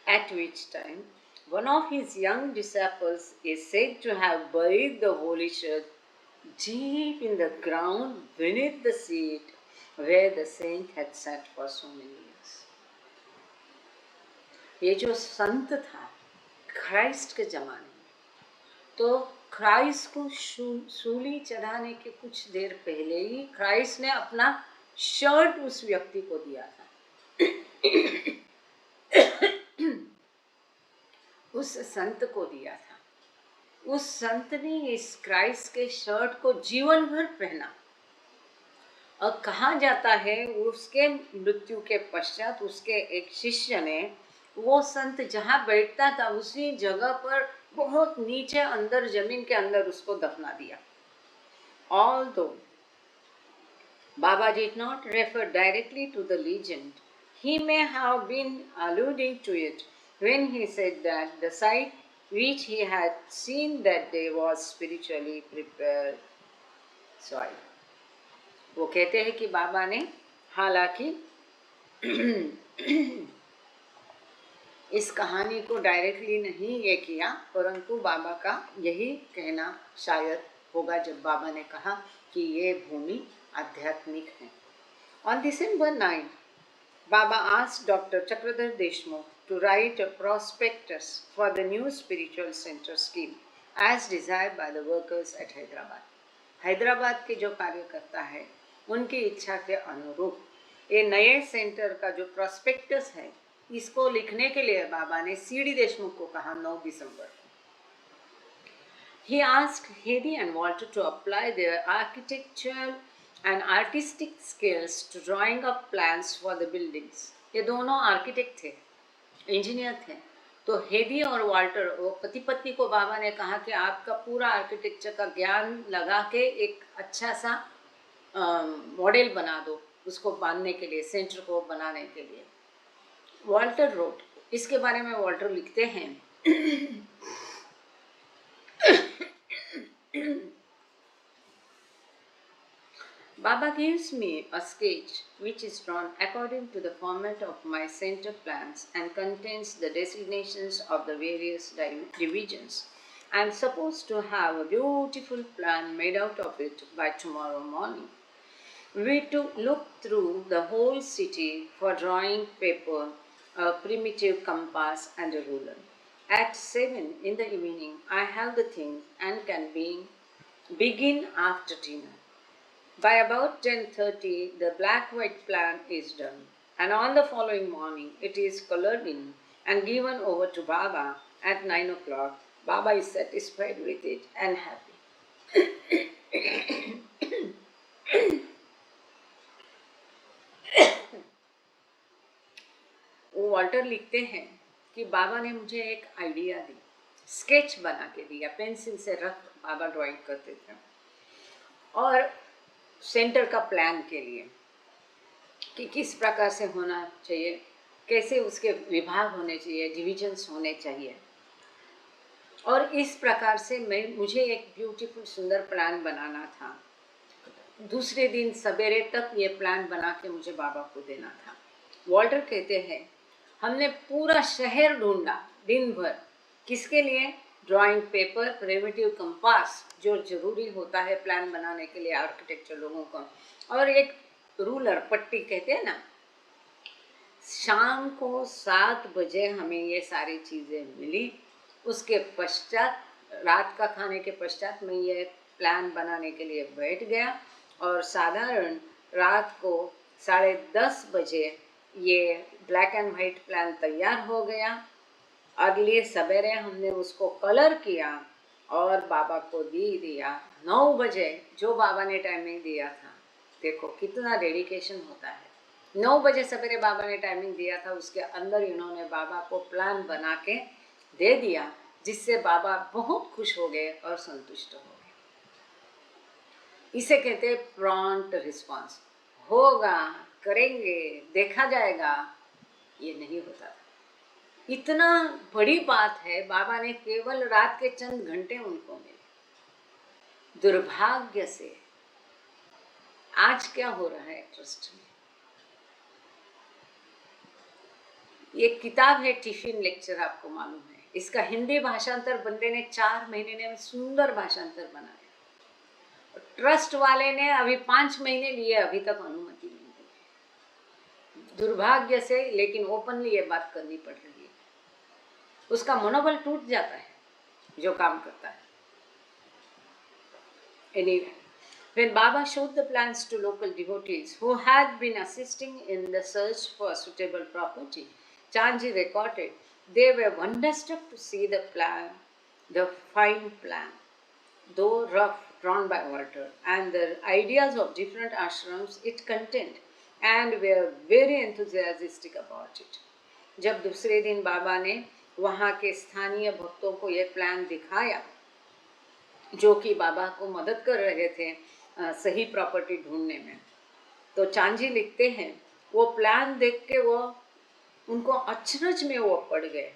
at which time one of his young disciples is said to have buried the holy shirt deep in the ground beneath the seat where the saint had sat for so many years. ये जो संत था Christ के जमाने में, तो Christ को सूली चढ़ाने के कुछ देर पहले ही क्राइस्ट ने अपना शर्ट उस व्यक्ति को दिया था। उस संत को दिया था। उस संत ने इस क्राइस्ट के शर्ट को जीवन भर पहना। और कहा जाता है उसके मृत्यु के पश्चात उसके एक शिष्य ने वो संत जहाँ बैठता था उसी जगह पर बहुत नीचे अंदर जमीन के अंदर उसको दफना दिया। Although Baba did not refer directly to the legend, he may have been alluding to it when he said that the site which he had seen that day was spiritually prepared soil. वो कहते हैं कि बाबा ने हालांकि इस कहानी को directly नहीं ये किया, परंतु बाबा का यही कहना शायद होगा जब बाबा ने कहा कि ये भूमि आध्यात्मिक है। On December 9, Baba asked Dr. Chakradhar Deshmukh to write a prospectus for the new spiritual center scheme as desired by the workers at Hyderabad. Hyderabad के जो कार्यकर्ता है उनकी इच्छा के अनुरूप ये नए सेंटर का जो प्रोस्पेक्टस है इसको लिखने के लिए बाबा ने सीडी देशमुख को कहा 9 दिसंबर। He asked Hedy and Walter to apply their architectural and artistic skills to drawing up plans for the buildings. ये दोनों आर्किटेक्ट थे, इंजीनियर थे। तो हेडी और वाल्टर वो पति पत्नी को बाबा ने कहा कि आपका पूरा आर्किटेक्चर का ज्ञान लगा के एक अच्छा सा मॉडल बना दो उसको बांधने के लिए, सेंटर को बनाने के लिए। वाल्टर रोट, इसके बारे में वाल्टर लिखते हैं Baba gives me a sketch which is drawn according to the format of my center plans and contains the designations of the various divisions. I am supposed to have a beautiful plan made out of it by tomorrow morning. We to look through the whole city for drawing paper, a primitive compass and a ruler. At 7 in the evening, I have the things and can begin after dinner. By about 10:30, the black-white plan is done, and on the following morning, it is colored in and given over to Baba at 9 o'clock. Baba is satisfied with it and happy. वो Walter लिखते हैं कि बाबा ने मुझे एक idea दी, sketch बना के दिया, पेंसिल से रफ बाबा ड्राइंग करते थे, और सेंटर का प्लान के लिए कि किस प्रकार से होना चाहिए, कैसे उसके विभाग होने चाहिए, डिविजन्स होने चाहिए। और इस प्रकार से मुझे एक ब्यूटीफुल सुंदर प्लान बनाना था। दूसरे दिन सवेरे तक ये प्लान बना के मुझे बाबा को देना था। वॉल्टर कहते हैं हमने पूरा शहर ढूंढा दिन भर, किसके लिए? ड्राइंग पेपर, प्रिमिटिव कंपास जो जरूरी होता है प्लान बनाने के लिए आर्किटेक्चर लोगों का, और एक रूलर, पट्टी कहते हैं ना। शाम को 7 बजे हमें ये सारी चीज़ें मिली। उसके पश्चात, रात का खाने के पश्चात मैं ये प्लान बनाने के लिए बैठ गया और साधारण रात को 10:30 बजे ये ब्लैक एंड वाइट प्लान तैयार हो गया। अगले सवेरे हमने उसको कलर किया और बाबा को दे दिया 9 बजे, जो बाबा ने टाइमिंग दिया था। देखो कितना डेडिकेशन होता है। 9 बजे सवेरे बाबा ने टाइमिंग दिया था, उसके अंदर इन्होंने बाबा को प्लान बना के दे दिया, जिससे बाबा बहुत खुश हो गए और संतुष्ट हो गए। इसे कहते हैं प्रॉम्प्ट रिस्पॉन्स। होगा, करेंगे, देखा जाएगा, ये नहीं होता। इतना बड़ी बात है, बाबा ने केवल रात के चंद घंटे उनको मिले। दुर्भाग्य से आज क्या हो रहा है ट्रस्ट में, ये किताब है टिफिन लेक्चर, आपको मालूम है। इसका हिंदी भाषांतर बंदे ने 4 महीने में सुंदर भाषांतर बनाया। ट्रस्ट वाले ने अभी 5 महीने लिए, अभी तक अनुमति नहीं दी। दुर्भाग्य से, लेकिन ओपनली ये बात करनी पड़ रही है। उसका मनोबल टूट जाता है जो काम करता है। Anyway, when Baba showed the plans to local devotees who had been assisting in the search for suitable property, Chandji recorded, they were wonderstruck to see the plan, the fine plan, though rough, drawn by Walter, and the ideas of different ashrams it contained, and were very enthusiastic about it. जब दूसरे दिन बाबा ने वहाँ के स्थानीय भक्तों को ये प्लान दिखाया, जो कि बाबा को मदद कर रहे थे सही प्रॉपर्टी ढूंढने में, तो चांजी लिखते हैं वो प्लान देख के वो उनको अचरज में वो पड़ गए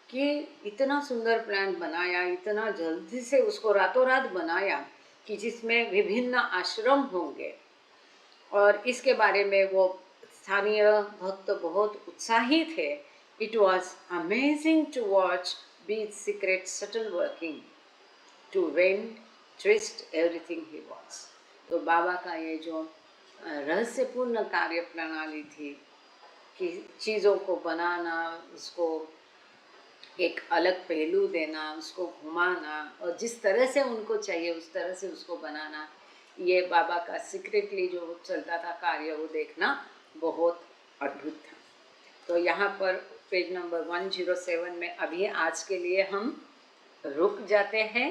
कि इतना सुंदर प्लान बनाया, इतना जल्दी से उसको रातों रात बनाया कि जिसमें विभिन्न आश्रम होंगे, और इसके बारे में वो स्थानीय भक्त बहुत उत्साही थे। It was amazing to watch beach secret subtle working to win, twist everything he was. तो बाबा का ये जो रहस्यपूर्ण कार्य प्रणाली थी कि चीज़ों को बनाना, उसको एक अलग पहलू देना, उसको घुमाना, और जिस तरह से उनको चाहिए उस तरह से उसको बनाना, ये बाबा का सीक्रेटली जो चलता था कार्य, वो देखना बहुत अद्भुत था। तो यहाँ पर पेज नंबर 107 में अभी आज के लिए हम रुक जाते हैं।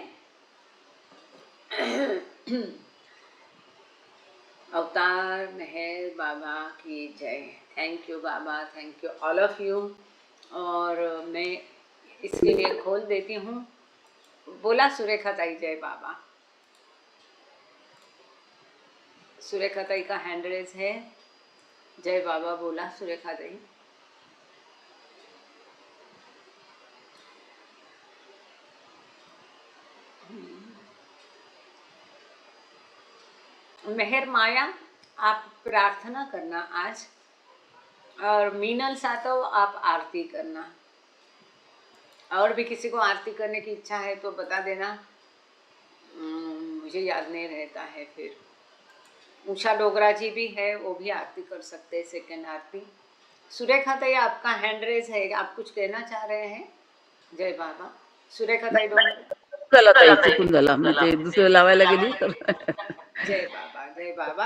अवतार मेहर बाबा की जय। Thank you Baba, thank you all of you. और मैं इसके लिए खोल देती हूँ। बोला सुरेखा ताई जय बाबा। सुरेखा ताई का हैंड रेज है। जय बाबा बोला सुरेखा ताई। मेहर माया आप प्रार्थना करना आज, और मीनल सातव आप आरती करना। और भी किसी को आरती करने की इच्छा है तो बता देना, मुझे याद नहीं रहता है। फिर उषा डोगरा जी भी है, वो भी आरती कर सकते हैं, सेकंड आरती। सुरेखा ताई आपका हैंड रेज है, आप कुछ कहना चाह रहे हैं? जय बाबा। सुरेखा ताई चुकून झाला, मी ते दुसरं लावायला गेली तर जय बाबा, जय बाबा।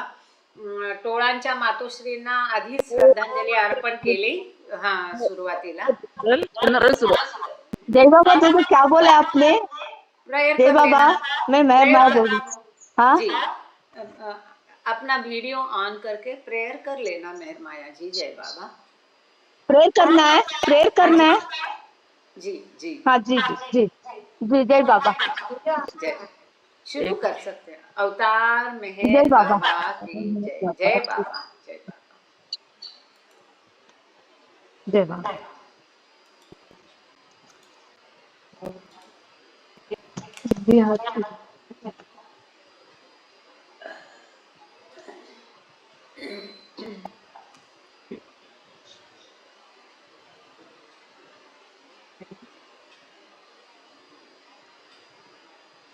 टोळांच्या मातोश्रींना आधी श्रद्धांजली अर्पण केली। हाँ, शुरुआतीला जय बाबा। देखो क्या बोले आपने? प्रेयर जय कर बाबा, लेना। मैं मेहर बोल रही। हाँ जी, अपना वीडियो ऑन करके प्रेयर कर लेना मेहर माया जी। जय बाबा। प्रेयर करना है, प्रेयर करना है। जी जी हाँ जी जी जी जी। जय बाबा। जय। शुरू कर सकते हैं। अवतार मेहर जय बाबा। बाबा की जय। जय बाबा, जय बाबा, जय बाबा।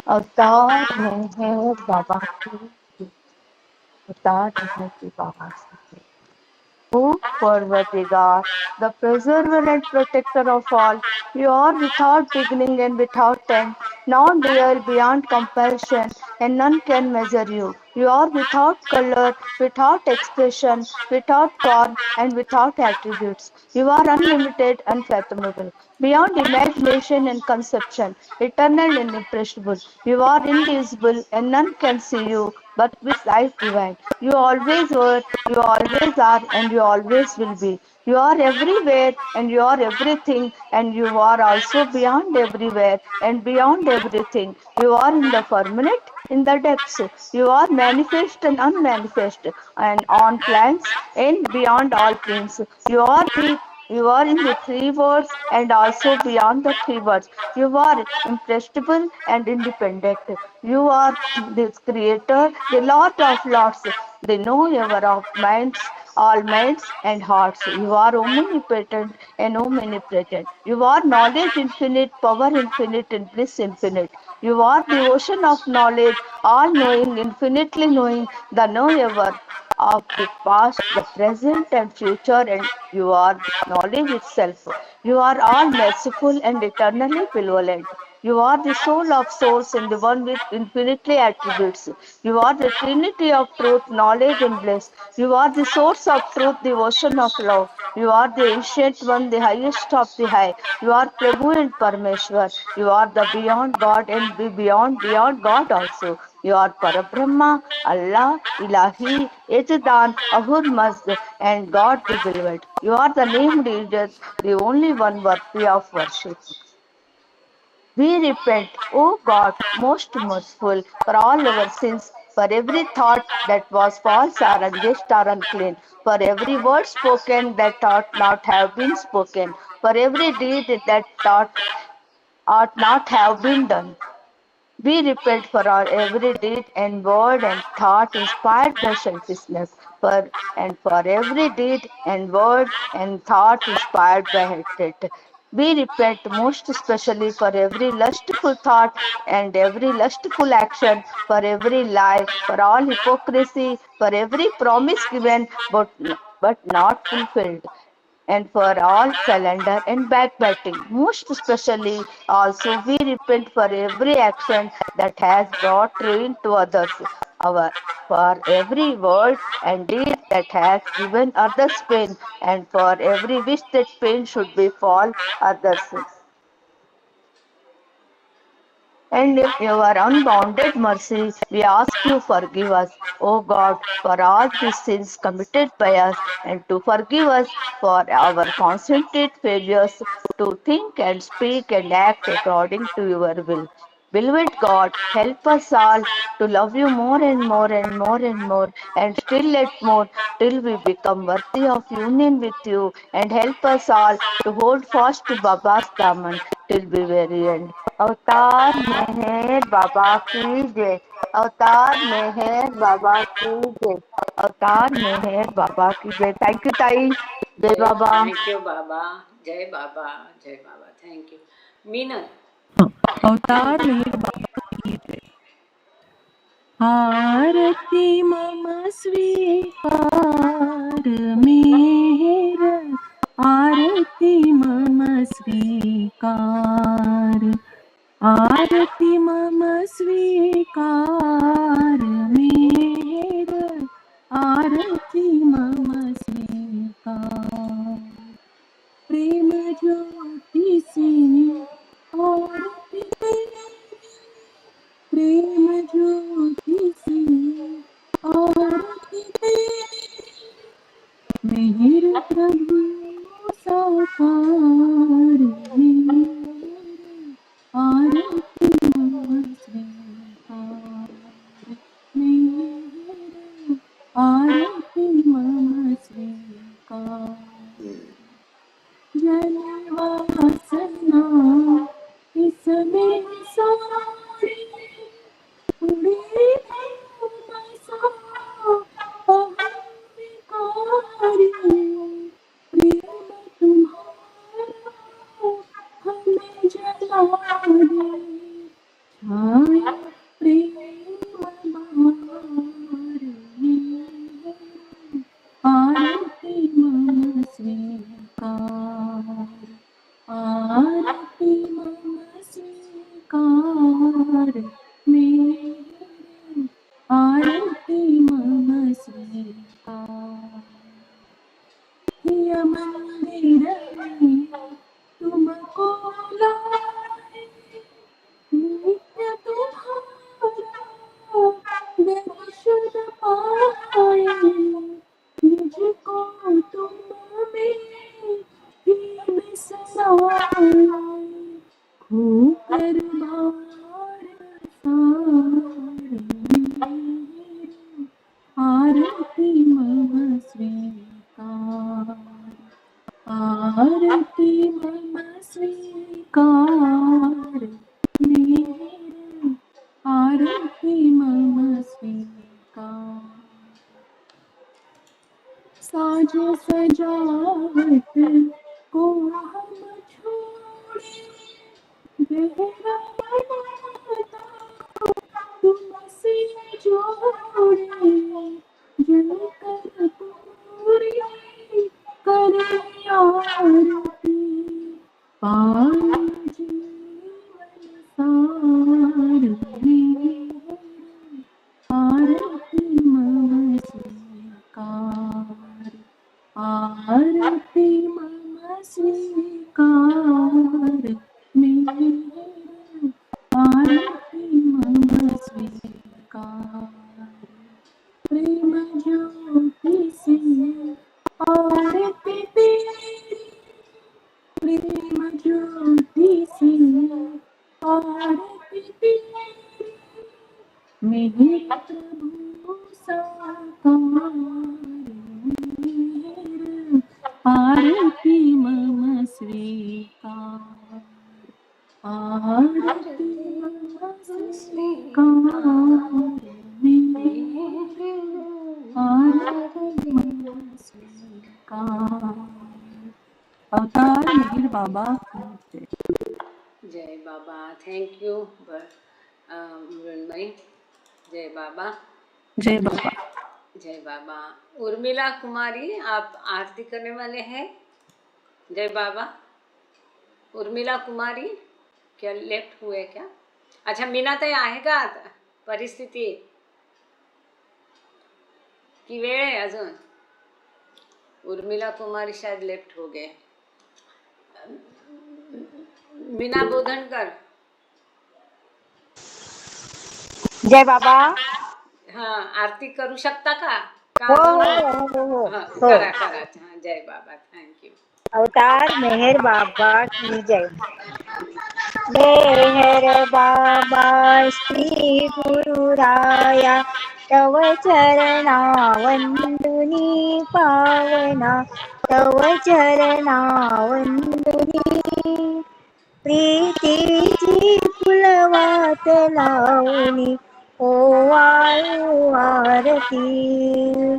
अवतार में है बाबा की, अवतार में है बाबा की। O Parvati God, the preserver and protector of all, you are without beginning and without end, non-dual beyond compassion, and none can measure you. You are without color, without expression, without form, and without attributes. You are unlimited, unfathomable, beyond imagination and conception, eternal and imperishable. You are invisible, and none can see you, but with life divine. You always were, you always are, and you always will be. You are everywhere, and you are everything, and you are also beyond everywhere and beyond everything. You are in the firmament, in the depths. You are manifest and unmanifest, and on plans and beyond all planes. You are the you are in the three words and also beyond the three words. You are impressible and independent. You are the creator, the Lord of Lords, the knower of minds, all minds and hearts. You are omnipotent and omnipresent. You are knowledge infinite, power infinite, and bliss infinite. You are the ocean of knowledge, all knowing, infinitely knowing, the knower of the past, the present, and future, and you are knowledge itself. You are all merciful and eternally benevolent. You are the soul of souls and the one with infinitely attributes. You are the trinity of truth, knowledge, and bliss. You are the source of truth, the ocean of love. You are the ancient one, the highest of the high. You are Prabhu and Parameshwar. You are the beyond God and the beyond God also. You are Parabrahma, Allah, Ilahi, Ejadan, Ahur Mazd, and God the Beloved. You are the named Jesus, the only one worthy of worship. We repent, O God, most merciful, for all our sins, for every thought that was false or unjust or unclean, for every word spoken that ought not have been spoken, for every deed that ought not have been done. We repent for our every deed and word and thought inspired by selfishness, for every deed and word and thought inspired by hatred. We repent most especially for every lustful thought and every lustful action, for every lie, for all hypocrisy, for every promise given but not fulfilled, and for all slander and backbiting. Most especially, also, we repent for every action that has brought ruin to others, for every word and deed that has given others pain, and for every wish that pain should befall others. And in your unbounded mercy, we ask you forgive us, O God, for all these sins committed by us, and to forgive us for our concentrated failures to think and speak and act according to your will. Beloved God, help us all to love you more and more and more and more, and still yet more, till we become worthy of union with you, and help us all to hold fast to Baba's daman till the very end. अवतार मेहर बाबा की जय, अवतार मेहर बाबा की जय, अवतार मेहर बाबा की जय. Thank you ताई. जय बाबा. Thank you, Baba. Jai Baba. Jai Baba. Thank you. Meenal. अवतार मेहर बाबा की जय. आरती मम स्वीकार मेहर, आरती मम स्वीकार, आरती मम स्वीकार मेहर, आरती मम स्वीकार. प्रेम ज्योति से आरती तेरी, प्रेम ज्योति से आरती तेरी, मेहर प्रभु साकार मेहर, आरती मम स्वीकार मेहर, आरती मम स्वीकार. जनवासना इसमें सारी, आरती मम स्वीकार। साज सजावट को हम छोड़े, गहरा नाता तुमसे जोड़े। जलकर पूरी करे आरती, पाए जीवन सार में। आरती मम स्वीकार। आरती मम स्वीकार मेहर। आरती मम स्वीकार। प्रेम ज्योति से आरती तेरी, प्रेम ज्योति से आरती तेरी। मेरे प्रभु साकार मेहर। आरती मम स्वीकार। आरती मम स्वीकार मेहर। आरती मम स्वीकार। अवतार मेहर बाबा की जय। जय बाबा। Thank you Mrinmayi. जय बाबा। जय बाबा। जय बाबा। उर्मिला कुमारी, आप आरती करने वाले हैं? जय बाबा। उर्मिला कुमारी, क्या लेफ्ट हुए क्या? अच्छा, मीनाताई आहे का आता? परिस्थिती की वेळ आहे अजून? उर्मिला कुमारी शायद लेफ्ट हो गए। मीना बोधनकर, जय बाबा. हाँ, आरती करू शकता का? हो अजून? हो हो हो हाँ, हो. करा करा. हाँ, जय बाबा. थँक्यू. अवतार मेहर बाबा की जय. मेहर बाबा श्री गुरु राया, तव चरणा वंदुनी पावना, तव चरणा वंदुनी. प्रीतीची फुलवात लावणी ओवाळू आरती.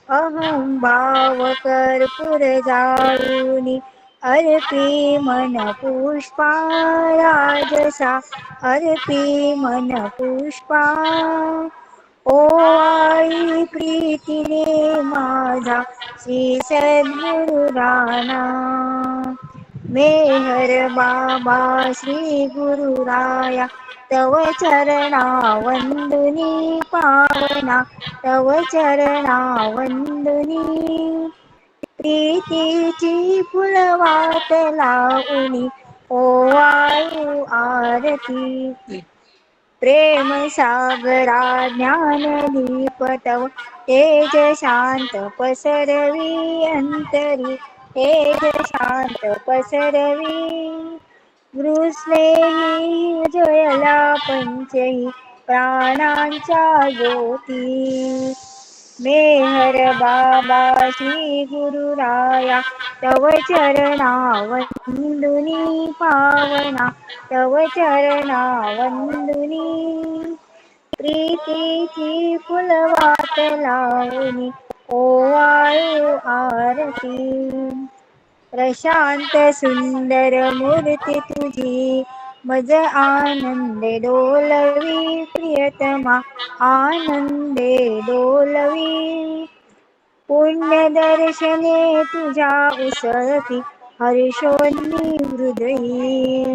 अहं भाव कर्पूर जाळूनी अर्पी मन पुष्पा राजसा, अर्पी मन पुष्पा. ओवाळी प्रीतीने माझा श्री सद्गुरु राणा. मेहर बाबा श्री गुरु राया, तव चरणा वंदुनी पावना, तव चरणा वंदुनी. प्रीतीची फुलवात लावणी ओवाळू आरती. प्रेम सागरा ज्ञानदीप तव तेज शांत पसरवी अंतरी, तेज शांत पसरवी. गृस्नेही जयला पंचही प्राणांच्या ज्योती. मेहर बाबा श्री गुरु राया, तव चरणा वंदुनी पावना, तव चरणा वंदुनी. प्रीतीची फुलवात लावणी ओवाळू आरती. प्रशांत सुंदर मूर्ती तुझी मज आनंदे डोलवी. प्रियतमा आनंदे डोलवी. पुण्य दर्शने तुझ्या उसळती हर्षोन्नी हृदयी.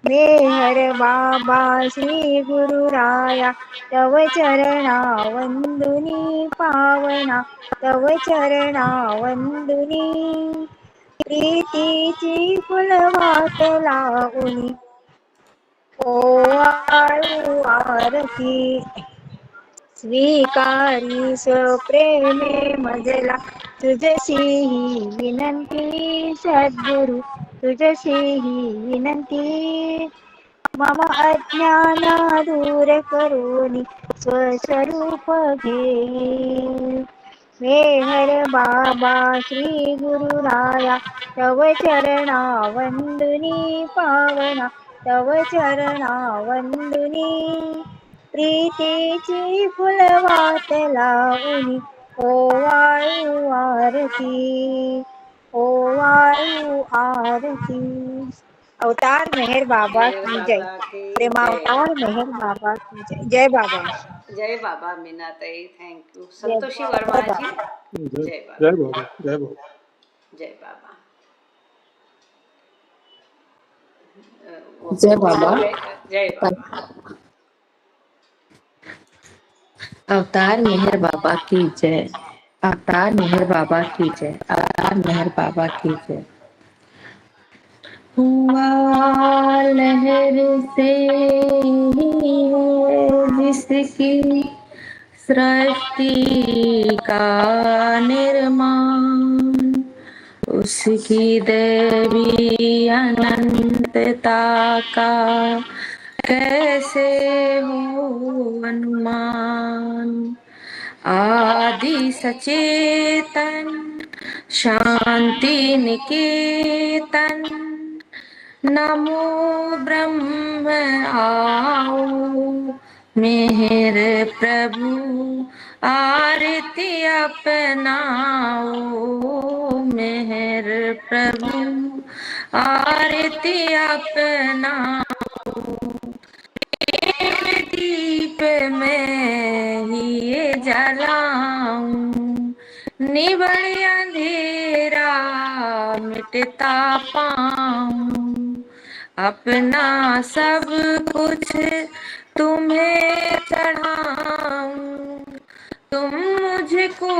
मेहर बाबा श्री गुरु राया, तव चरणा वंदुनी पावना, तव चरणा वंदुनी. प्रीतीची फुलवात लावणी ओवाळू आरती. स्वीकारी स्वप्रेमे मजला तुझशी ही विनंती. सद्गुरु तुझशी ही विनंती. मम अज्ञाना दूर करोनी स्वस्वरूप घे. मेहर बाबा श्री गुरु राया, तव चरणा वंदुनी पावना, तव चरणा वंदुनी. प्रीतीची फुलवात लावणी ओवाळू आरती ओवाळू आरती। अवतार मेहर बाबा मेहर की जय। बाबा की जय। प्रेमावतार मेहर बाबा की जय। जय बाबा। जय बाबा मीनाताई, थँक्यू। जय संतोषी जय वर्माजी, बाबा। जय जय जय बाबा। बाबा जय बाबा। जय बाबा। जय बाबा। जय बाबा। अवतार मेहर बाबा की जय। अवतार मेहर बाबा की जय। अवतार मेहर बाबा की जय। हुआ लहर से ही है जिसकी सृष्टि का निर्माण, उसकी देवी अनंतता का कैसे हो अनुमान। आदि सचेतन शांति निकेतन, नमो ब्रह्म आओ मेहर प्रभु आरती अपनाओ। मेहर प्रभु आरती अपनाओ। दीप में ही ये जलाऊं, निबड़ अंधेरा मिटता पाऊं। अपना सब कुछ तुम्हें चढ़ाऊं, तुम मुझको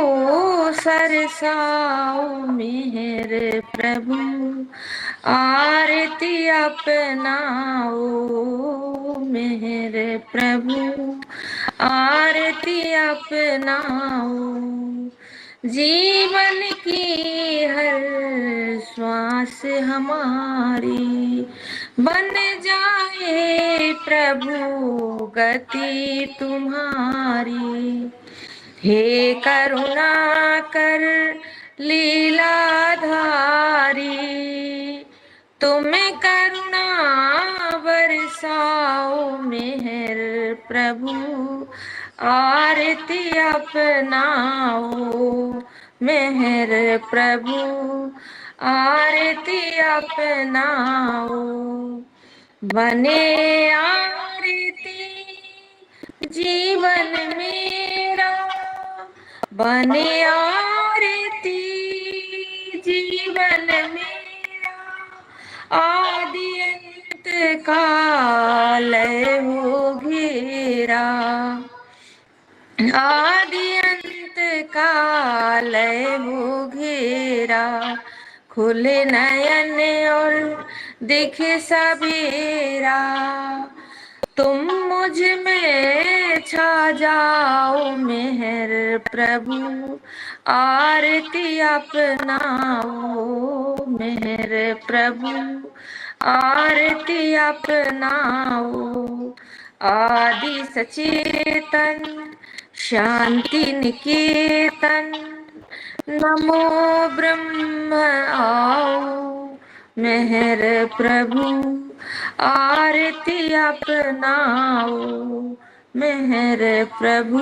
सरसाओ। मेहर प्रभु आरती अपनाओ। मेहर प्रभु आरती अपनाओ। जीवन की हर श्वास हमारी बन जाए प्रभु गति तुम्हारी। हे करुणा कर लीलाधारी, तुम करुणा बरसाओ। मेहर प्रभु आरती अपनाओ। मेहर प्रभु आरती अपनाओ। बने आरती जीवन मेरा, बने आरती जीवन मेरा। आदि अंत का लय हो घेरा, आदि अंत का लय हो घेरा। खुले नयन और दिखे सबेरा, तुम मुझ में छा जाओ। मेहर प्रभु आरती अपनाओ। मेहर प्रभु आरती अपनाओ। आदि सचेतन शांति निकेतन, नमो ब्रह्म आओ। मेहर प्रभु आरती अपनाओ। मेहर प्रभु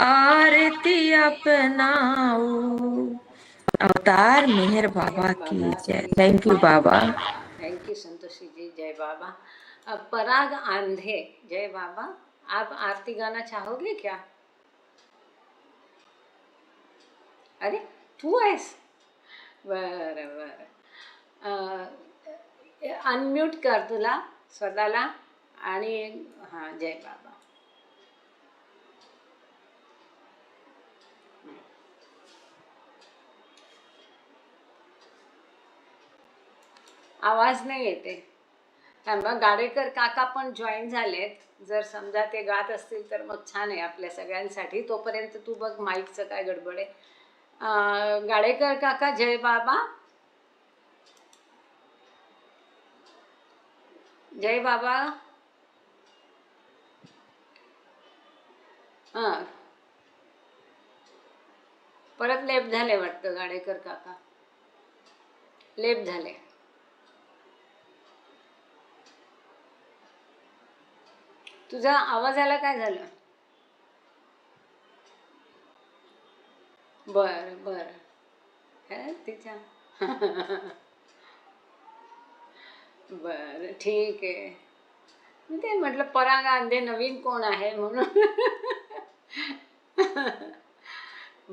आरती अपनाओ। अवतार मेहर बाबा की जय। Thank you Baba. Thank you Santoshi ji, जय बाबा। अब पराग आंधे, जय बाबा। आप आरती गाना चाहोगे क्या? अरे तू आहेस, बरं बरं। अनम्यूट कर तुला स्वतःला आणि हां, जय बाबा। आवाज नाही येते. थांबा, गाडेकर काका पण जॉईन झालेत. जर समजा ते गात असतील तर मग छान आहे आपल्या सगळ्यांसाठी. तोपर्यंत तू बघ माईकचं काय गडबड आहे. गाडेकर काका, जय बाबा। जय बाबा। हां, परत लेप झाले वाटतं गाडेकर काका, लेप झाले. तुझा आवाजाला काय झालं? बर बर. तिच्या बर ठीक आहे. मी ते म्हटलं पराग आंधे नवीन कोण आहे म्हणून.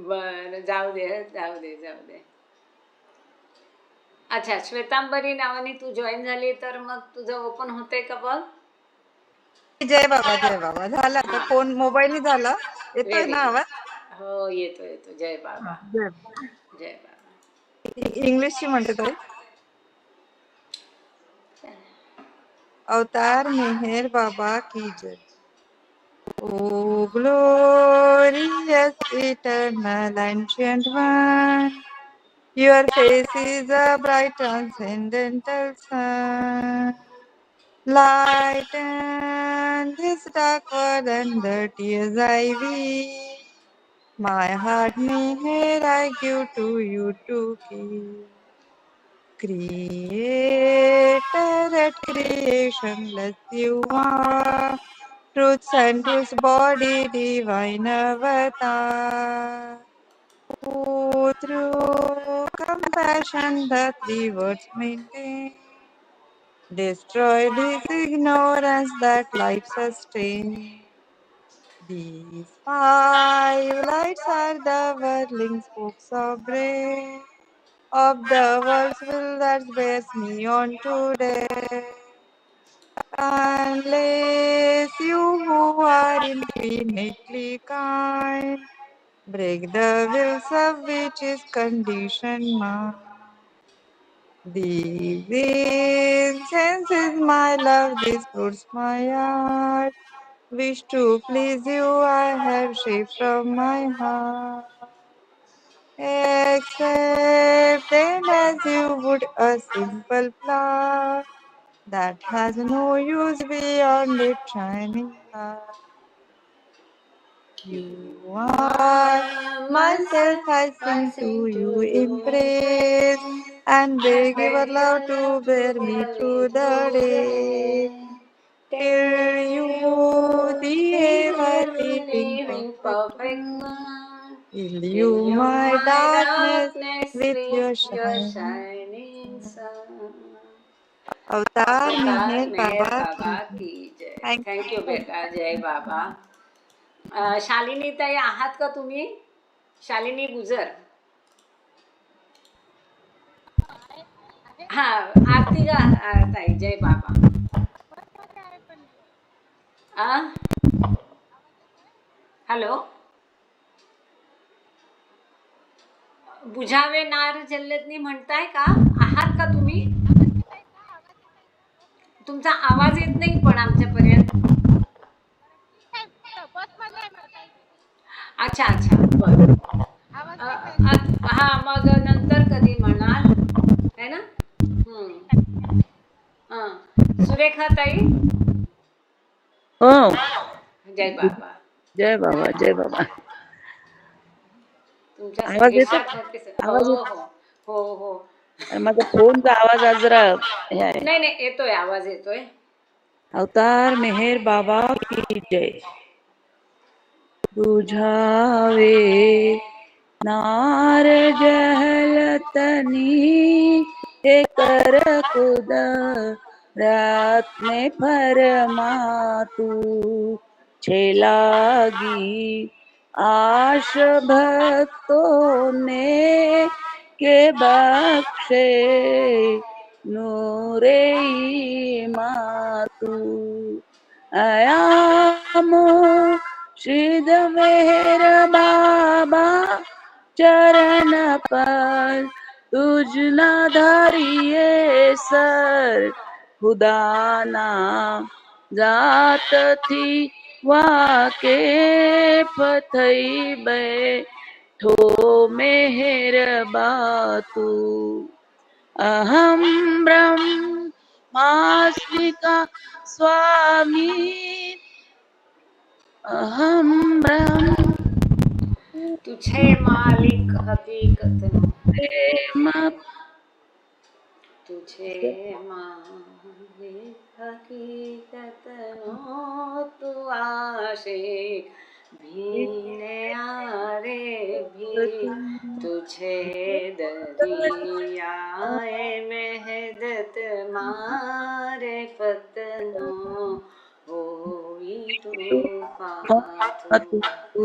बर जाऊ दे जाऊ दे जाऊ दे. अच्छा, श्वेतांबरी नावाने तू जॉईन झाली तर मग तुझं ओपन होतंय का बघ? जय बाबा झाला आता. हा, फोन मोबाईलनी झाला. येतोय व्हेरी ना गुड. आवाज? हो येतो येतो. जय बाबा. जय. जय बाबा. इंग्लिशची म्हणते ताई. अवतार मेहर बाबा की जय. O glorious eternal ancient one, your face is a bright transcendental sun. Lighten this dark world and the tears I weep. My heart may I give to you to keep. Creator at creation, bless you are. Truth's and truth's body, divine avatar. Who through compassion the three words maintain. Destroy this ignorance that life sustains. These five lights are the whirling spokes of breath of the world's will that bears me on today. Unless you who are infinitely kind, break the wills of which is conditioned mind. These incense is my love, these fruits my heart. Wish to please you, I have shaped from my heart. Accept them as you would a simple flower that has no use beyond its shining light. You are myself, I sing to you in praise and beg your love to bear me through the day. Till you, the ever living perfect one, fill you my darkness with your shining sun. अवतार अवतार मेहर मेहर बाबा बाबा की जय. की जय. Thank thank you you. बेटा. जय बाबा. शालिनी ताई आहात का तुम्ही? शालिनी गुजर. हा, आरती गा ताई. जय बाबा. हॅलो. बुझावे नार जल्लदनी म्हणताय का? आहात का तुम्ही? तुमचा आवाज येत नाही पण आमच्यापर्यंत. अच्छा अच्छा बर. हा मग नंतर कधी म्हणाल है ना? सुरेखा ताई. हो. जय बाबा. जय बाबा जय बाबा. तुमच्या आवाज येतो? सर्विसात. हो आवाज हो हो हो. माझा फोनचा आवाज आज जरा हे आहे. नाही नाही येतोय, आवाज येतोय. अवतार मेहर बाबा की जय. बुझावे नार जहलतनी हे कर खुद रात में फरमा तू छेलागी आश भक्तों ने के बख्शे नूरे मातू अयामो श्रीद मेहर बाबा चरण पर तुझ ना धरिए सर खुदाना जात थी वाके पथई बैठो मेहर बातू अहम ब्रह्मास्मिका स्वामी अहम ब्रह्म तुझे मालिक हकीकत नो. प्रेम तुझे मांगे हकीकत नो तू आशिक भी ने यारे भी तुझे दरियाए वहदत मारे फतनो होई तूफान तू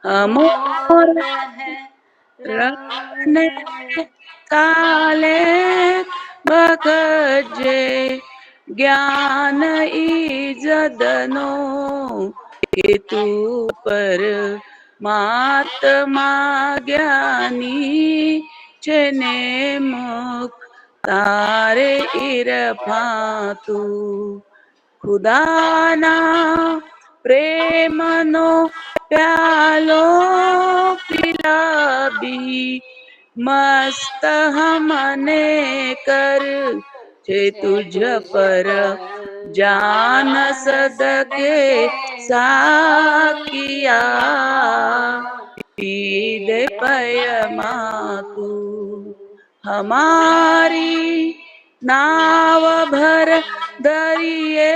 अमोर मोर है रखने रवने काले बकजे ज्ञान ईजदनो के तू पर महात्मा ज्ञानी चने मुख तारे इरफा तू खुदाना प्रेमनो प्यालो पिलाबी मस्त हमने कर छे तुझ पर जान सदके साकिया पी दे पयमा तू हमारी नाव भर दरिए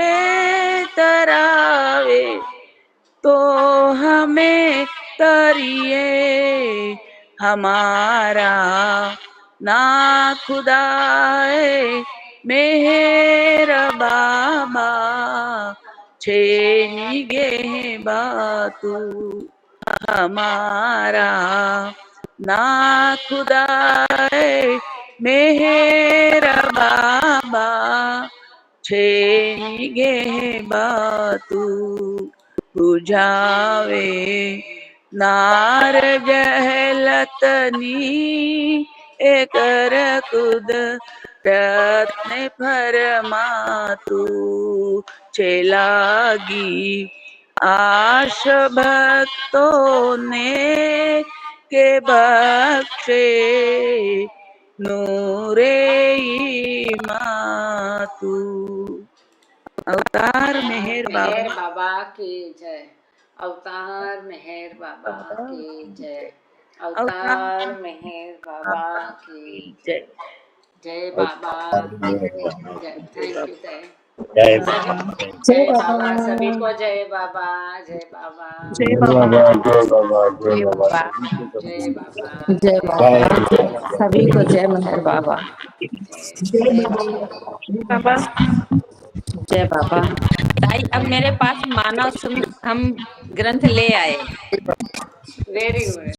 तरावे तो हमें तरिए हमारा ना खुदाए मेहर बाबा छेनी गे बातू हमारा ना खुदाए मेहर बाबा छेनी गे बातू बुझावे नार जहलतनी एकर कुद रत्न फरमातू चेलागी आश भक्तों ने के बख्शे नूरे मातू अवतार मेहर मेहर बाबा बाबा की जय। अवतार मेहर बाबा की जय। अवतार मेहर बाबा की जय जय। जय बाबा की जय। थैंक यू जय। जय सभी बाबा जय बाबा, सभी को जय बाबा, जय बाबा, जय जय बाबा बाबा जय जय बाबा बाबा जय बाबा, जय जय बाबा बाबा, सभी को जय मेहर बाबा जय बाबा। बाबा जय बाबा। ताई अब मेरे पास मानव हम ग्रंथ ले आए। Very good.